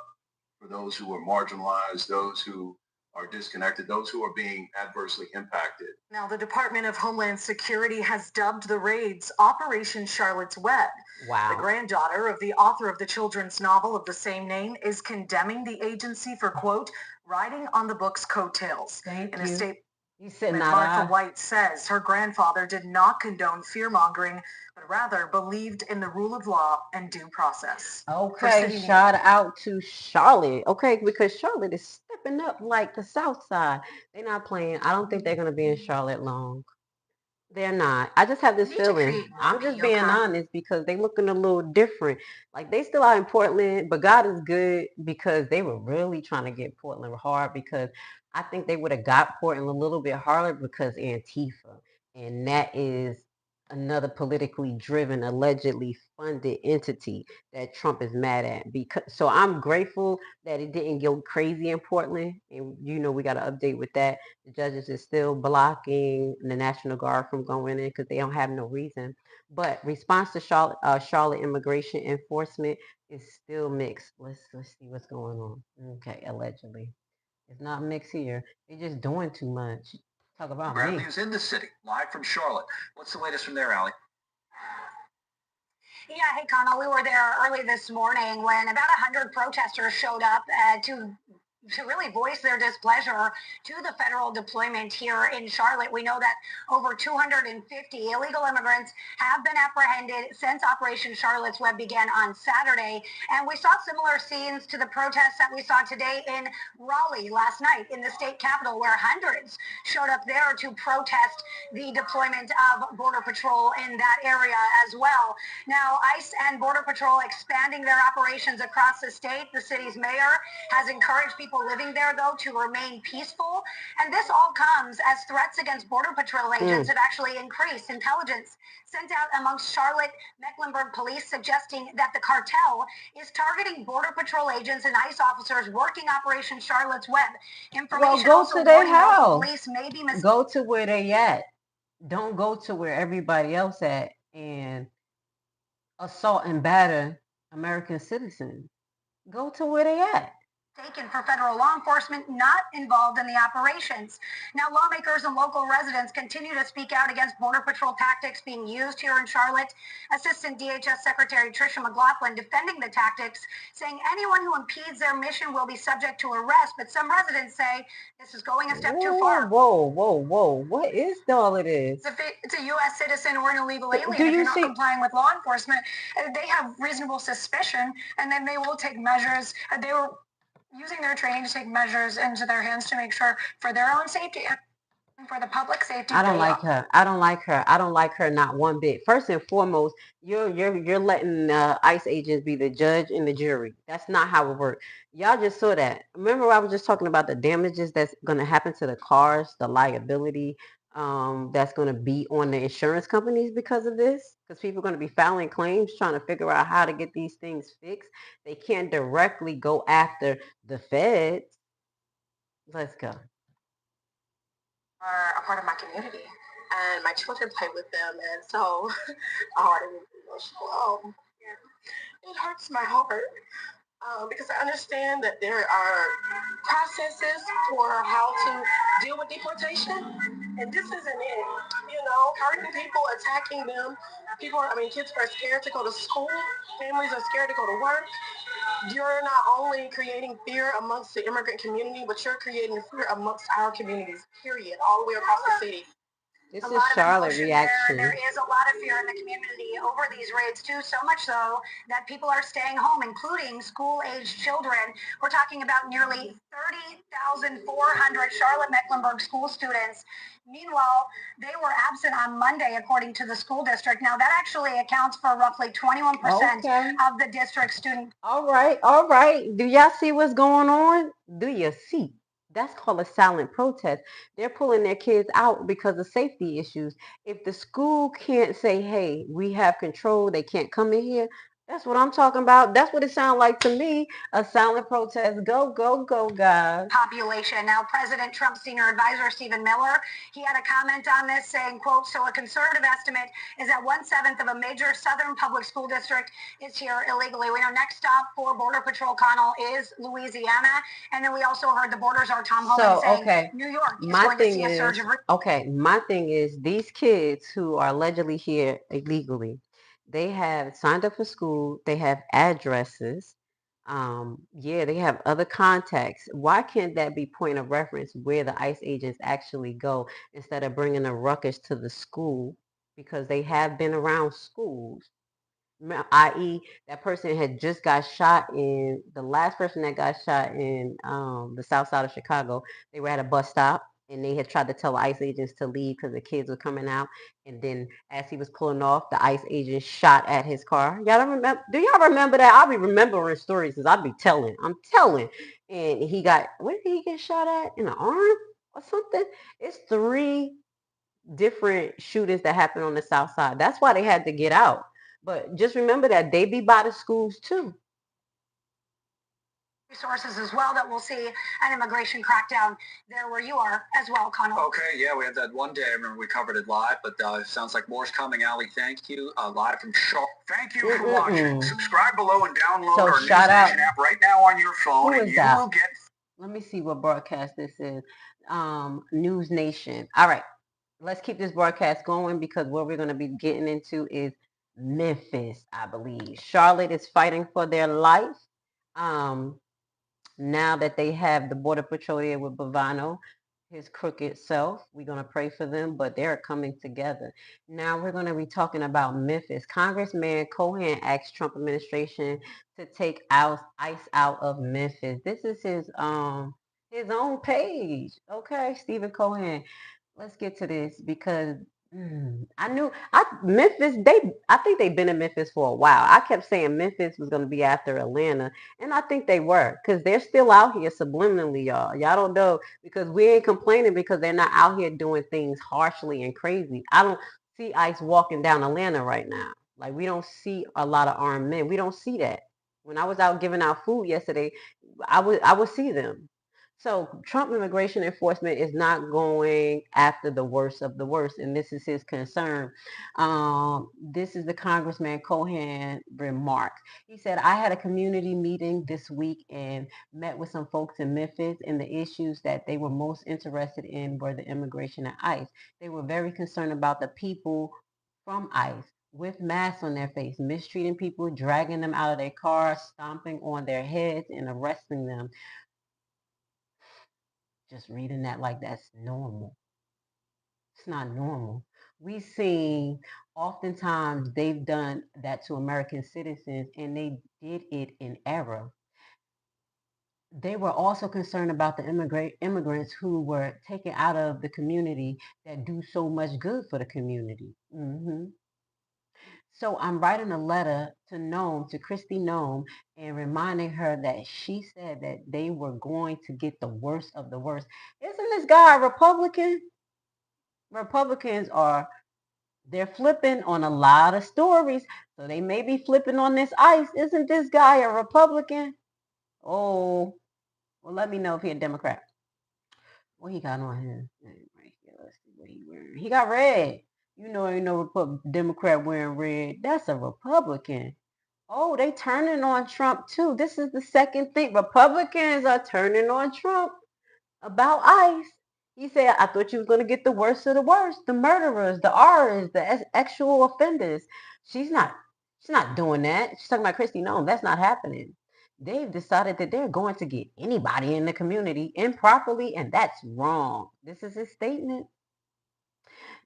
Speaker 6: for those who are marginalized, those who are disconnected, those who are being adversely impacted.
Speaker 2: Now, the Department of Homeland Security has dubbed the raids Operation Charlotte's Web.
Speaker 1: Wow.
Speaker 2: The granddaughter of the author of the children's novel of the same name is condemning the agency for, quote, riding on the book's coattails.
Speaker 1: Thank
Speaker 2: in
Speaker 1: you.
Speaker 2: a statement,
Speaker 1: You said
Speaker 2: Martha White says her grandfather did not condone fear-mongering, but rather believed in the rule of law and due process.
Speaker 1: Okay, shout out to Charlotte. Okay, because Charlotte is stepping up like the South Side. They're not playing. I don't think they're going to be in Charlotte long. They're not. I just have this feeling. I'm just being honest because they looking a little different. Like they still out in Portland, but God is good because they were really trying to get Portland hard because I think they would have got Portland a little bit harder because Antifa. And that is another politically driven, allegedly funded entity that Trump is mad at. Because so I'm grateful that it didn't go crazy in Portland. And we got to update with that. The judges is still blocking the National Guard from going in because they don't have no reason. But response to Charlotte immigration enforcement is still mixed. Let's see what's going on. Okay, allegedly. It's not mixed here. They're just doing too much. Talk about
Speaker 7: Bradley is in the city, live from Charlotte. What's the latest from there, Allie?
Speaker 8: Yeah, hey, Connell, we were there early this morning when about 100 protesters showed up to really voice their displeasure to the federal deployment here in Charlotte. We know that over 250 illegal immigrants have been apprehended since Operation Charlotte's Web began on Saturday. And we saw similar scenes to the protests that we saw today in Raleigh last night in the state capitol, where hundreds showed up there to protest the deployment of Border Patrol in that area as well. Now, ICE and Border Patrol expanding their operations across the state. The city's mayor has encouraged people living there, though, to remain peaceful. And this all comes as threats against Border Patrol agents have actually increased. Intelligence sent out amongst Charlotte Mecklenburg police suggesting that the cartel is targeting Border Patrol agents and ICE officers working Operation Charlotte's Web. Information
Speaker 1: go
Speaker 8: also
Speaker 1: to their
Speaker 8: warning local
Speaker 1: house.
Speaker 8: police may be
Speaker 1: Go to where they at. Don't go to where everybody else at and assault and batter American citizens. Go to where they at.
Speaker 8: Taken for federal law enforcement not involved in the operations. Now, lawmakers and local residents continue to speak out against Border Patrol tactics being used here in Charlotte. Assistant DHS Secretary Tricia McLaughlin defending the tactics, saying anyone who impedes their mission will be subject to arrest. But some residents say this is going a step too far.
Speaker 1: Whoa. What is all of this?
Speaker 8: If it's a U.S. citizen or an illegal alien, if you're not complying with law enforcement, they have reasonable suspicion, and then they will take measures. They were using their training to take measures into their hands to make sure for their own safety and for the public safety.
Speaker 1: I don't like her. I don't like her not one bit. First and foremost, you're letting ICE agents be the judge and the jury. That's not how it works. Y'all just saw that. Remember I was just talking about the damages that's going to happen to the cars, the liability that's going to be on the insurance companies because of this, because people are going to be filing claims trying to figure out how to get these things fixed. They can't directly go after the feds. Let's go.
Speaker 9: Are a part of my community, and my children play with them, and so I already emotional. it hurts my heart because I understand that there are processes for how to deal with deportation, and this isn't it. You know, hurting people, attacking them. Kids are scared to go to school. Families are scared to go to work. You're not only creating fear amongst the immigrant community, but you're creating fear amongst our communities, period, all the way across the city.
Speaker 1: This
Speaker 8: A
Speaker 1: is
Speaker 8: lot of
Speaker 1: Charlotte
Speaker 8: emotion there.
Speaker 1: reaction.
Speaker 8: There is a lot of fear in the community over these raids too, so much so that people are staying home, including school-aged children. We're talking about nearly 30,400 Charlotte Mecklenburg school students. Meanwhile, they were absent on Monday, according to the school district. Now, that actually accounts for roughly 21%
Speaker 1: Okay.
Speaker 8: of the district student.
Speaker 1: All right. Do y'all see what's going on? Do you see? That's called a silent protest. They're pulling their kids out because of safety issues. If the school can't say, hey, we have control, they can't come in here. That's what I'm talking about. That's what it sounds like to me. A silent protest. Go, guys.
Speaker 8: Population. Now, President Trump's senior advisor, Stephen Miller, he had a comment on this saying, quote, so a conservative estimate is that 1/7 of a major southern public school district is here illegally. We know next stop for Border Patrol Connell is Louisiana. And then we also heard the border czar Tom Homan saying New York is going to see a surge of...
Speaker 1: My thing is these kids who are allegedly here illegally, they have signed up for school, they have addresses, they have other contacts. Why can't that be point of reference where the ICE agents actually go instead of bringing a ruckus to the school? Because they have been around schools, i.e. that person had just got shot in, the last person that got shot in the south side of Chicago, they were at a bus stop and they had tried to tell the ICE agents to leave because the kids were coming out. And then as he was pulling off, the ICE agent shot at his car. Y'all don't remember? Do y'all remember that? I'll be remembering stories because I'll be telling. I'm telling. And he got, where did he get shot at? In the arm or something? It's 3 different shootings that happened on the south side. That's why they had to get out. But just remember that they be by the schools too.
Speaker 8: Resources as well that we'll see an immigration crackdown there where you are as well, Connell.
Speaker 7: Okay, yeah, we had that one day. I remember we covered it live, but it sounds like more's coming. Ali, thank you. Live from Charlotte.
Speaker 3: Thank you for watching. Subscribe below and download our News Nation app right now on your phone, and you will get...
Speaker 1: Let me see what broadcast this is. News Nation. All right. Let's keep this broadcast going because what we're going to be getting into is Memphis, I believe. Charlotte is fighting for their life. Now that they have the Border Patrol here with Bavano, his crooked self, we're going to pray for them, but they're coming together. Now we're going to be talking about Memphis. Congressman Cohen asked Trump administration to take ICE out of Memphis. This is his own page. Okay, Stephen Cohen. Let's get to this because Memphis, I think they've been in Memphis for a while. I kept saying Memphis was going to be after Atlanta, and I think they were because they're still out here subliminally, y'all. Y'all don't know because we ain't complaining because they're not out here doing things harshly and crazy. I don't see ICE walking down Atlanta right now. Like, we don't see a lot of armed men. We don't see that. When I was out giving out food yesterday, I would see them. So Trump immigration enforcement is not going after the worst of the worst, and this is his concern. This is the Congressman Cohen remark. He said, I had a community meeting this week and met with some folks in Memphis, and the issues that they were most interested in were the immigration at ICE. They were very concerned about the people from ICE with masks on their face, mistreating people, dragging them out of their cars, stomping on their heads, and arresting them. Just reading that like that's normal. It's not normal. We see oftentimes they've done that to American citizens and they did it in error. They were also concerned about the immigrants who were taken out of the community that do so much good for the community. So I'm writing a letter to Nome, to Christy Nome, and reminding her that she said that they were going to get the worst of the worst. Isn't this guy a Republican? Republicans they're flipping on a lot of stories. So they may be flipping on this ICE. Isn't this guy a Republican? Oh, well, let me know if he's a Democrat. What he got on him? Right here, let's see what he wearing. He got red. You know, ain't no Democrat wearing red. That's a Republican. Oh, they turning on Trump too. This is the second thing. Republicans are turning on Trump about ICE. He said, I thought you was going to get the worst of the worst, the murderers, the R's, the actual offenders. She's not. She's not doing that. She's talking about Christy. No, that's not happening. They've decided that they're going to get anybody in the community improperly, and that's wrong. This is his statement.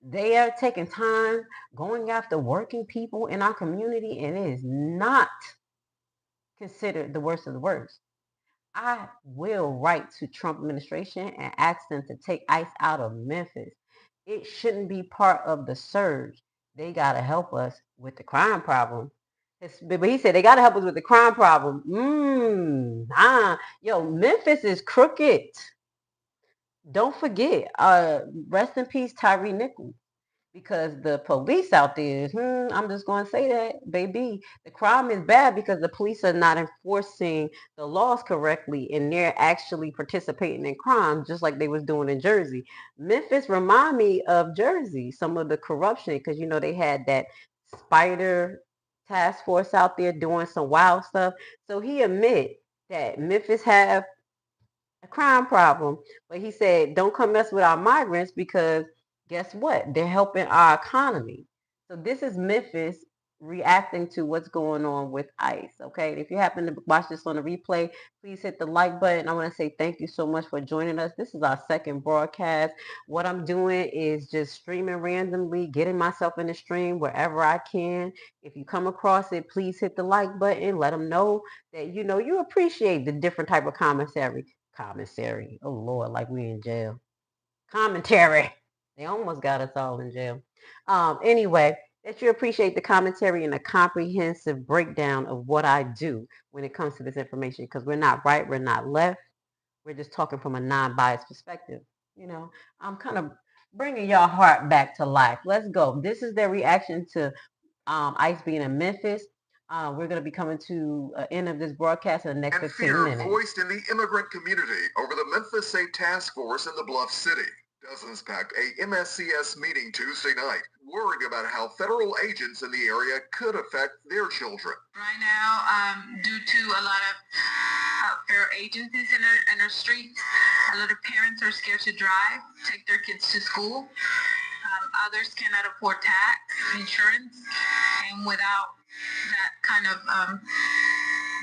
Speaker 1: They are taking time going after working people in our community, and it is not considered the worst of the worst. I will write to Trump administration and ask them to take ICE out of Memphis. It shouldn't be part of the surge. They got to help us with the crime problem. But he said they got to help us with the crime problem. Yo, Memphis is crooked. Don't forget, rest in peace, Tyree Nichols. Because the police out there, I'm just going to say that, baby, the crime is bad because the police are not enforcing the laws correctly, and they're actually participating in crime just like they was doing in Jersey. Memphis remind me of Jersey, some of the corruption, because they had that spider task force out there doing some wild stuff. So he admit that Memphis have a crime problem. But he said, don't come mess with our migrants because guess what? They're helping our economy. So this is Memphis reacting to what's going on with ICE. Okay. And if you happen to watch this on the replay, please hit the like button. I want to say thank you so much for joining us. This is our second broadcast. What I'm doing is just streaming randomly, getting myself in the stream wherever I can. If you come across it, please hit the like button. Let them know that you appreciate the different type of commissary. Oh Lord, like we in jail. Commentary. They almost got us all in jail. Anyway, that you appreciate the commentary and the comprehensive breakdown of what I do when it comes to this information, because we're not right, we're not left. We're just talking from a non-biased perspective. I'm kind of bringing y'all heart back to life. Let's go. This is their reaction to ICE being in Memphis. We're going to be coming to the end of this broadcast in the next 15 minutes.
Speaker 10: Voiced in the immigrant community over the Memphis Safe Task Force in the Bluff City. Dozens packed a MSCS meeting Tuesday night, worried about how federal agents in the area could affect their children.
Speaker 11: Right now, due to a lot of federal agencies in our streets, a lot of parents are scared to drive, take their kids to school. Others cannot afford tax, insurance, and without that kind of,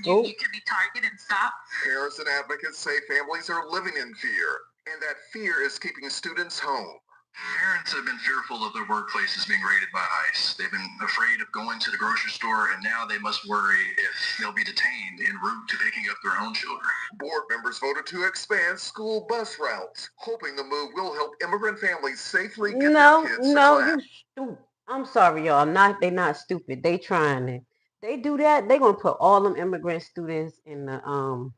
Speaker 11: you can be targeted and stopped.
Speaker 10: Parents and advocates say families are living in fear, and that fear is keeping students home.
Speaker 12: Parents have been fearful of their workplaces being raided by ICE. They've been afraid of going to the grocery store, and now they must worry if they'll be detained en route to picking up their own children.
Speaker 10: Board members voted to expand school bus routes, hoping the move will help immigrant families safely get their kids to class.
Speaker 1: I'm sorry, y'all. They're not stupid. They trying it. They do that, they're gonna put all them immigrant students and the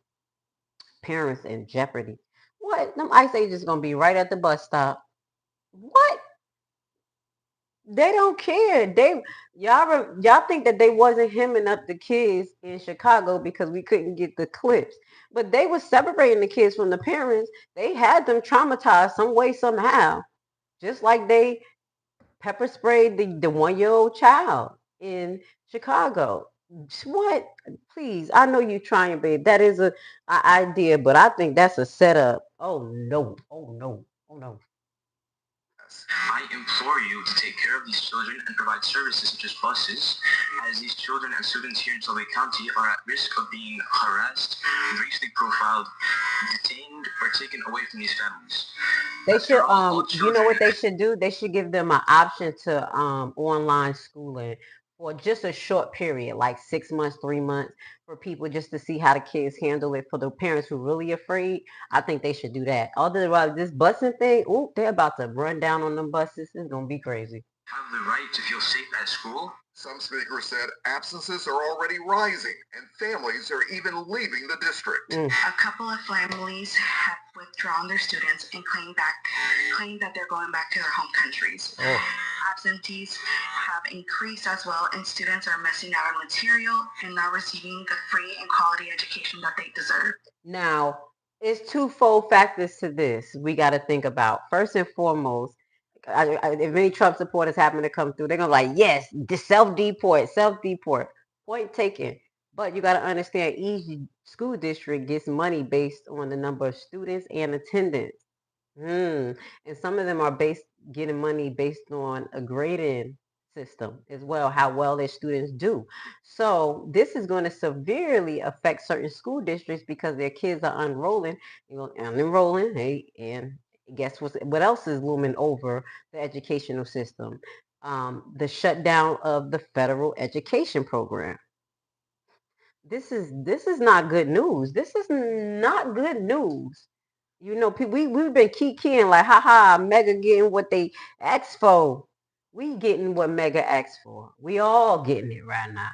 Speaker 1: parents in jeopardy. What? Them ICE agents gonna be right at the bus stop. What? They don't care. Y'all think that they wasn't hemming up the kids in Chicago because we couldn't get the clips. But they was separating the kids from the parents. They had them traumatized some way, somehow. Just like they pepper sprayed the 1-year-old child in Chicago. What? Please, I know you're trying, babe. That is an idea, but I think that's a setup. Oh no. Oh no. Oh no.
Speaker 12: I implore you to take care of these children and provide services such as buses, as these children and students here in Shelby County are at risk of being harassed, racially profiled, detained, or taken away from these families.
Speaker 1: They should, you know what they should do? They should give them an option to online schooling for just a short period, like 6 months, 3 months, for people just to see how the kids handle it. For the parents who really afraid, I think they should do that. Otherwise, this busing thing, they're about to run down on them buses. It's gonna be crazy.
Speaker 12: Have the right to feel safe at school.
Speaker 10: Some speakers said absences are already rising and families are even leaving the district.
Speaker 11: A couple of families have withdrawn their students and claim that they're going back to their home countries. Absentees have increased as well, and students are missing out on material and not receiving the free and quality education that they deserve.
Speaker 1: Now, it's twofold factors to this we got to think about. First and foremost, if any Trump supporters happen to come through, they're going to like, yes, self-deport. Point taken. But you got to understand each school district gets money based on the number of students and attendance. And some of them are getting money based on a grading system as well, how well their students do. So this is going to severely affect certain school districts because their kids are unenrolling, hey, and guess what else is looming over the educational system? The shutdown of the federal education program. This is not good news. This is not good news. You know, we've been kikiing like, haha, Mega getting what they asked for. We getting what Mega asked for. We all getting it right now.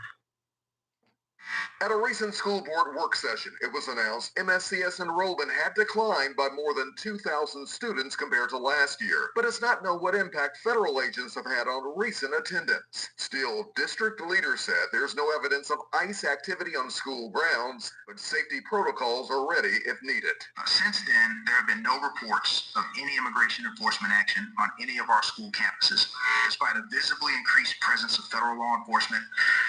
Speaker 10: At a recent school board work session, it was announced MSCS enrollment had declined by more than 2,000 students compared to last year, but it's not known what impact federal agents have had on recent attendance. Still, district leaders said there's no evidence of ICE activity on school grounds, but safety protocols are ready if needed.
Speaker 12: Since then, there have been no reports of any immigration enforcement action on any of our school campuses, despite a visibly increased presence of federal law enforcement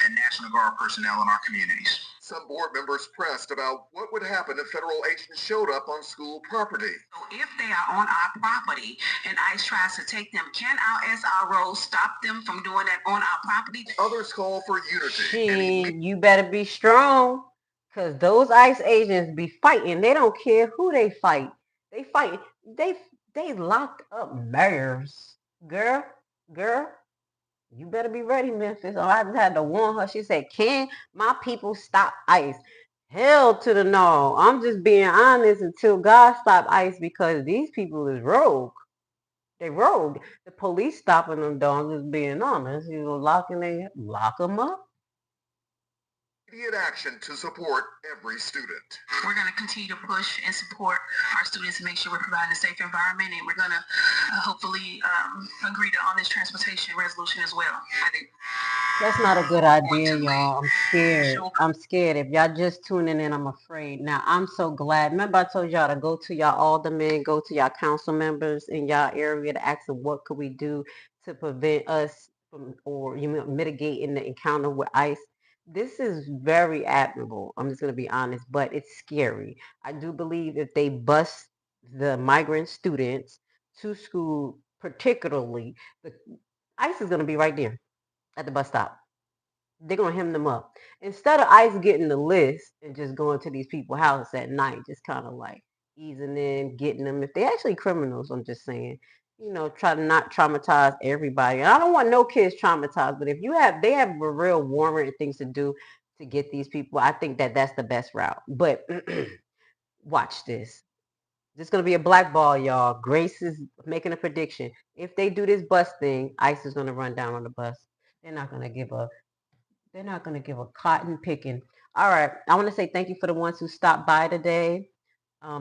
Speaker 12: and National Guard personnel in our communities.
Speaker 10: Some board members pressed about what would happen if federal agents showed up on school property.
Speaker 11: So if they are on our property and ICE tries to take them, can our SROs stop them from doing that on our property?
Speaker 10: Others call for unity.
Speaker 1: You better be strong, because those ICE agents be fighting. They don't care who they fight. They fight. They locked up mayors. Girl, you better be ready, Memphis. I had to warn her. She said, can my people stop ICE? Hell to the no. I'm just being honest until God stop ICE, because these people is rogue. They rogue. The police stopping them, though. I'm just being honest. You know, lock them up.
Speaker 10: Immediate action to support every student.
Speaker 11: We're going to continue to push and support our students and make sure we're providing a safe environment, and we're going to hopefully agree on this transportation resolution as well. I think
Speaker 1: that's not a good idea, y'all. I'm scared. If y'all just tuning in, I'm afraid. Now, I'm so glad. Remember, I told y'all to go to y'all aldermen, go to y'all council members in y'all area to ask them what could we do to prevent us from, or mitigating the encounter with ICE. This is very admirable. I'm just going to be honest, but it's scary. I do believe if they bus the migrant students to school, particularly, the ICE is going to be right there at the bus stop. They're going to hem them up. Instead of ICE getting the list and just going to these people's houses at night, just kind of like easing in, getting them. If they're actually criminals, I'm just saying, you know, try to not traumatize everybody. And I don't want no kids traumatized, but if they have a real warrant and things to do to get these people, I think that's the best route. But watch this. This is going to be a black ball, y'all. Grace is making a prediction. If they do this bus thing, ICE is going to run down on the bus. They're not going to give a cotton picking. All right. I want to say thank you for the ones who stopped by today.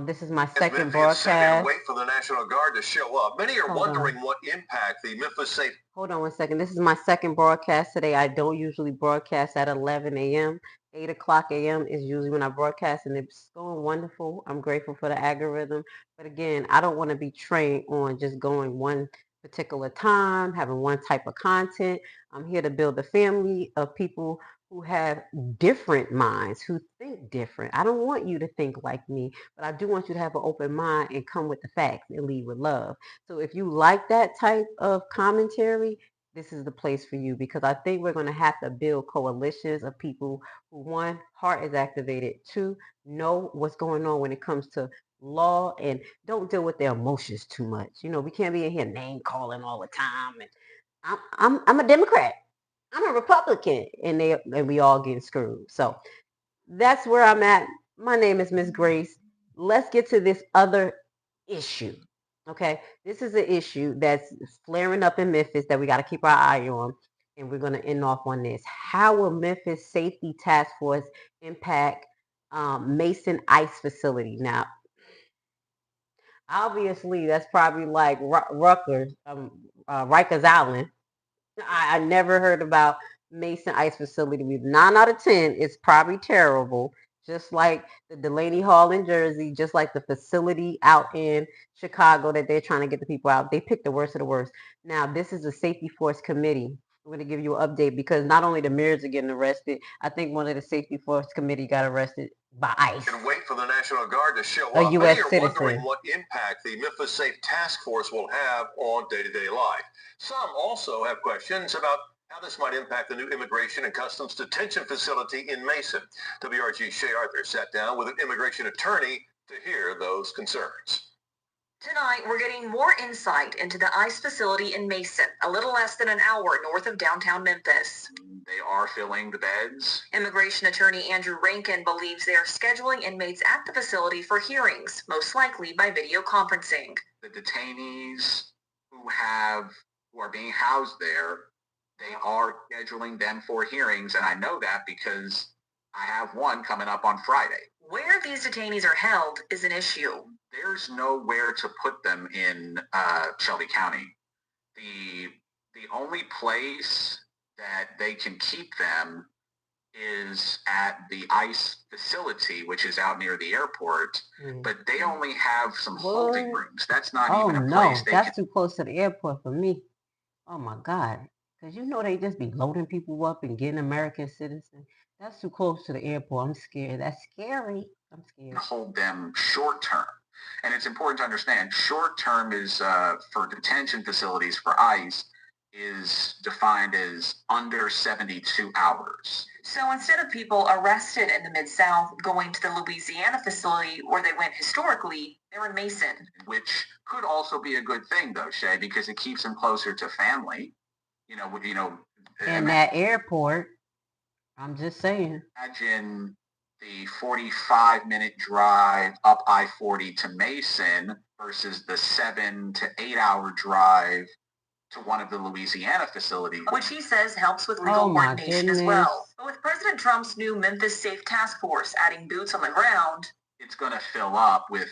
Speaker 1: This is my second broadcast.
Speaker 10: Wait for the National Guard to show up. Many are wondering what impact the Memphis safe.
Speaker 1: Hold on one second. This is my second broadcast today. I don't usually broadcast at 11 a.m. 8 o'clock a.m. is usually when I broadcast, and it's going wonderful. I'm grateful for the algorithm. But again, I don't want to be trained on just going one particular time, having one type of content. I'm here to build a family of people who have different minds, who think different. I don't want you to think like me, but I do want you to have an open mind and come with the facts and lead with love. So if you like that type of commentary, this is the place for you, because I think we're going to have to build coalitions of people who, one, heart is activated, two, know what's going on when it comes to law, and don't deal with their emotions too much. You know, we can't be in here name calling all the time. And I'm a Democrat. I'm a Republican, and we all getting screwed. So that's where I'm at. My name is Miss Grace. Let's get to this other issue. Okay, this is an issue that's flaring up in Memphis that we got to keep our eye on, and we're going to end off on this. How will Memphis Safety Task Force impact Mason ICE facility? Now, obviously, that's probably like Rikers Island. I never heard about Mason ICE facility. 9 out of 10, it's probably terrible. Just like the Delaney Hall in Jersey, just like the facility out in Chicago that they're trying to get the people out. They picked the worst of the worst. Now, this is a safety force committee. I'm going to give you an update because not only the mayors are getting arrested, I think one of the safety force committee got arrested by ICE.
Speaker 10: And wait for the National Guard to show
Speaker 1: A
Speaker 10: up.
Speaker 1: U.S.
Speaker 10: Many are
Speaker 1: citizen.
Speaker 10: wondering what impact the Memphis Safe Task Force will have on day-to-day life. Some also have questions about how this might impact the new Immigration and Customs Detention Facility in Mason. WRG Shay Arthur sat down with an immigration attorney to hear those concerns.
Speaker 2: Tonight, we're getting more insight into the ICE facility in Mason, a little less than an hour north of downtown Memphis.
Speaker 7: They are filling the beds.
Speaker 2: Immigration attorney Andrew Rankin believes they are scheduling inmates at the facility for hearings, most likely by video conferencing.
Speaker 7: The detainees who are being housed there, they are scheduling them for hearings, and I know that because I have one coming up on Friday.
Speaker 2: Where these detainees are held is an issue.
Speaker 7: There's nowhere to put them in Shelby County. The only place that they can keep them is at the ICE facility, which is out near the airport, but they only have some holding rooms. That's not even a place they
Speaker 1: that's too close to the airport for me. Oh my God. Because you know they just be loading people up and getting American citizens. That's too close to the airport. I'm scared. That's scary. I'm scared.
Speaker 7: Hold them short term. And it's important to understand, short term is for detention facilities for ICE is defined as under 72 hours.
Speaker 2: So instead of people arrested in the Mid-South going to the Louisiana facility where they went historically, they're in Mason.
Speaker 7: Which could also be a good thing though, Shay, because it keeps them closer to family.
Speaker 1: In that airport, I'm just saying.
Speaker 7: Imagine the 45-minute drive up I-40 to Mason versus the 7 to 8 hour drive to one of the Louisiana facilities.
Speaker 2: Which he says helps with legal coordination as well. But with President Trump's new Memphis Safe Task Force adding boots on the ground,
Speaker 7: it's going to fill up with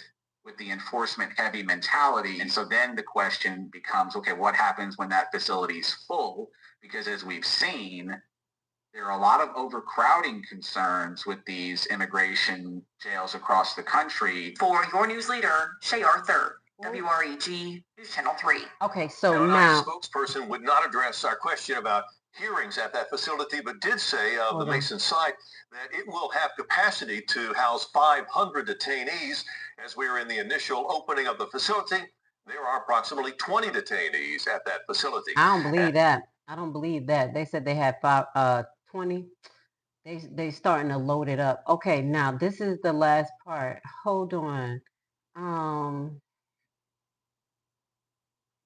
Speaker 7: the enforcement heavy mentality. And so then the question becomes, okay, what happens when that facility is full? Because as we've seen, there are a lot of overcrowding concerns with these immigration jails across the country.
Speaker 2: For your news leader, Shay Arthur, WREG News Channel 3.
Speaker 1: Okay, so
Speaker 10: Now,
Speaker 1: now
Speaker 10: a spokesperson would not address our question about hearings at that facility, but did say of the Mason site that it will have capacity to house 500 detainees. As we are in the initial opening of the facility, there are approximately 20 detainees at that facility.
Speaker 1: I don't believe that. I don't believe that. They said they had 20. They starting to load it up. Okay, now this is the last part. Hold on.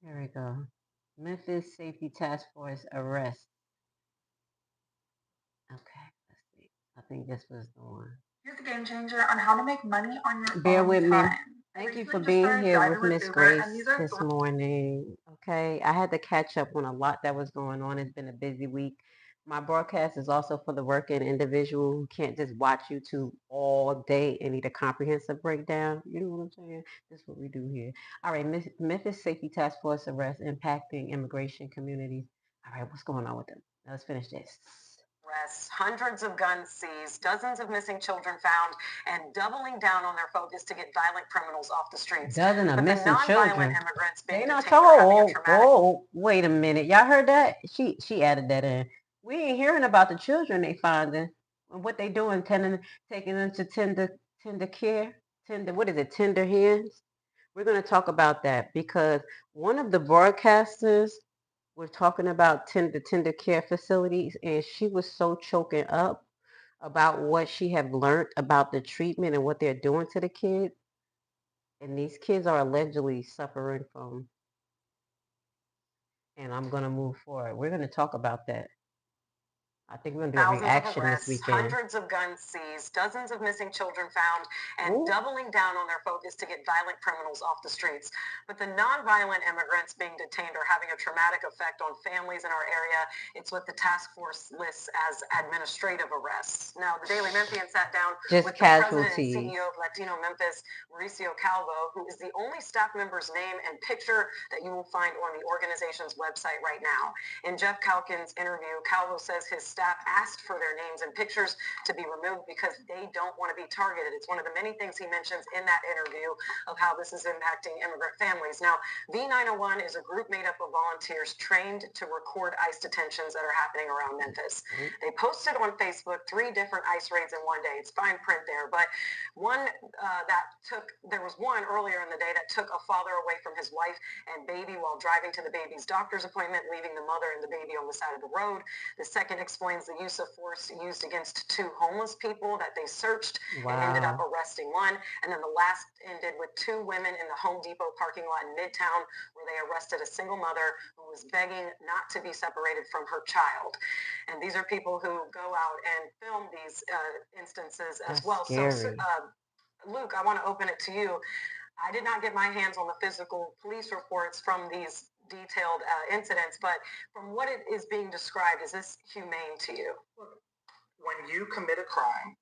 Speaker 1: Here we go. Memphis Safety Task Force arrest. Okay, let's see. I think this was the one.
Speaker 2: Here's the game changer on how to make money on your
Speaker 1: Bear with me.
Speaker 2: time.
Speaker 1: Thank you for being here with Miss Grace this morning. Okay, I had to catch up on a lot that was going on. It's been a busy week. My broadcast is also for the working individual who can't just watch YouTube all day and need a comprehensive breakdown. You know what I'm saying? This is what we do here. All right, Memphis Safety Task Force arrest impacting immigration communities. All right, what's going on with them? Now let's finish this.
Speaker 2: Arrests, hundreds of guns seized, dozens of missing children found, and doubling down on their focus to get violent criminals off the streets.
Speaker 1: Dozens of missing children.
Speaker 2: Immigrants being
Speaker 1: They not
Speaker 2: detained
Speaker 1: told. Wait a minute. Y'all heard that? She added that in. We ain't hearing about the children they finding and what they doing, taking them to tender care, tender hands. We're going to talk about that because one of the broadcasters was talking about tender care facilities, and she was so choking up about what she have learned about the treatment and what they're doing to the kids. And these kids are allegedly suffering from, and I'm going to move forward. We're going to talk about that. I think we're going to do a reaction this weekend.
Speaker 2: Hundreds of guns seized, dozens of missing children found, and doubling down on their focus to get violent criminals off the streets. But the nonviolent immigrants being detained are having a traumatic effect on families in our area. It's what the task force lists as administrative arrests. Now, the Daily Memphian sat down with the president and CEO of Latino Memphis, Mauricio Calvo, who is the only staff member's name and picture that you will find on the organization's website right now. In Jeff Calkin's interview, Calvo says his staff asked for their names and pictures to be removed because they don't want to be targeted. It's one of the many things he mentions in that interview of how this is impacting immigrant families. Now, V901 is a group made up of volunteers trained to record ICE detentions that are happening around Memphis. They posted on Facebook 3 different ICE raids in one day. It's fine print there, but there was one earlier in the day that took a father away from his wife and baby while driving to the baby's doctor's appointment, leaving the mother and the baby on the side of the road. The second explains the use of force used against 2 homeless people that they searched and ended up arresting one. And then the last ended with 2 women in the Home Depot parking lot in Midtown where they arrested a single mother who was begging not to be separated from her child. And these are people who go out and film these instances as well.
Speaker 1: Scary.
Speaker 2: So, Luke, I want to open it to you. I did not get my hands on the physical police reports from these detailed incidents, but from what it is being described, is this humane to you?
Speaker 13: When you commit a crime,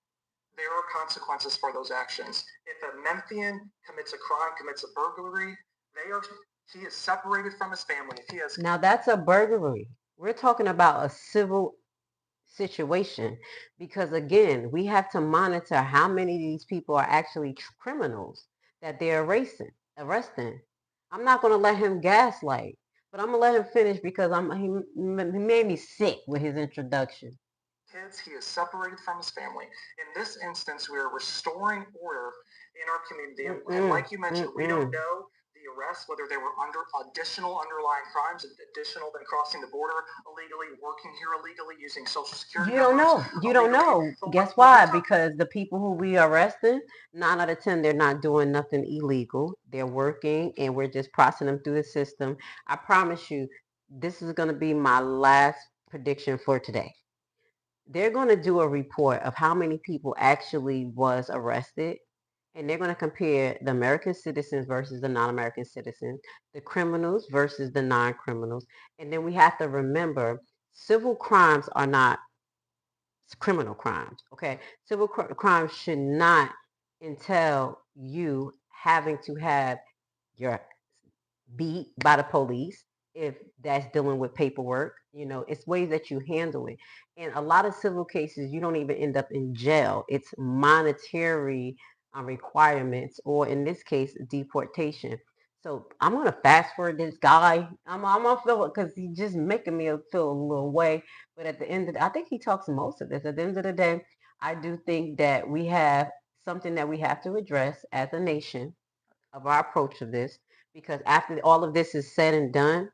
Speaker 13: there are consequences for those actions. If a Memphian commits a crime, commits a burglary, he is separated from his family. If he has
Speaker 1: Now that's a burglary. We're talking about a civil situation because again, we have to monitor how many of these people are actually criminals that they're arresting. I'm not going to let him gaslight, but I'm going to let him finish because he made me sick with his introduction.
Speaker 13: Kids, he is separated from his family. In this instance, we are restoring order in our community. And like you mentioned, we don't know the arrests, whether they were under additional underlying crimes, additional than crossing the border illegally, working here illegally, using Social Security numbers.
Speaker 1: You don't know. Guess why? Because the people who we arresting, 9 out of 10, they're not doing nothing illegal. They're working and we're just processing them through the system. I promise you, this is going to be my last prediction for today. They're going to do a report of how many people actually was arrested. And they're going to compare the American citizens versus the non-American citizens, the criminals versus the non-criminals. And then we have to remember, civil crimes are not criminal crimes, okay? Civil crimes should not entail you having to have your beat by the police if that's dealing with paperwork. It's ways that you handle it. And a lot of civil cases, you don't even end up in jail. It's monetary requirements, or in this case, deportation. So I'm going to fast forward this guy. I'm going to feel it because he's just making me feel a little way. But at the end of I think he talks most of this. At the end of the day, I do think that we have something that we have to address as a nation of our approach of this, because after all of this is said and done,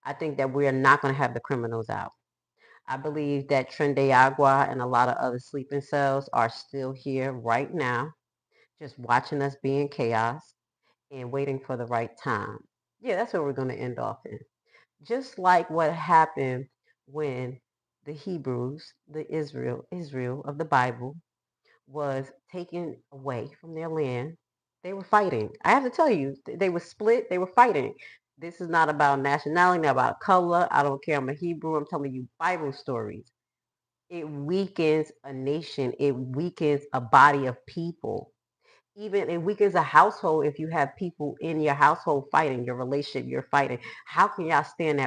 Speaker 1: I think that we are not going to have the criminals out. I believe that Tren de Agua and a lot of other sleeping cells are still here right now, just watching us be in chaos and waiting for the right time. Yeah, that's what we're going to end off in. Just like what happened when the Hebrews, the Israel of the Bible, was taken away from their land. They were fighting. I have to tell you, they were split. They were fighting. This is not about nationality, not about color. I don't care. I'm a Hebrew. I'm telling you Bible stories. It weakens a nation. It weakens a body of people. Even it weakens a household if you have people in your household fighting, your relationship, you're fighting. How can y'all stand that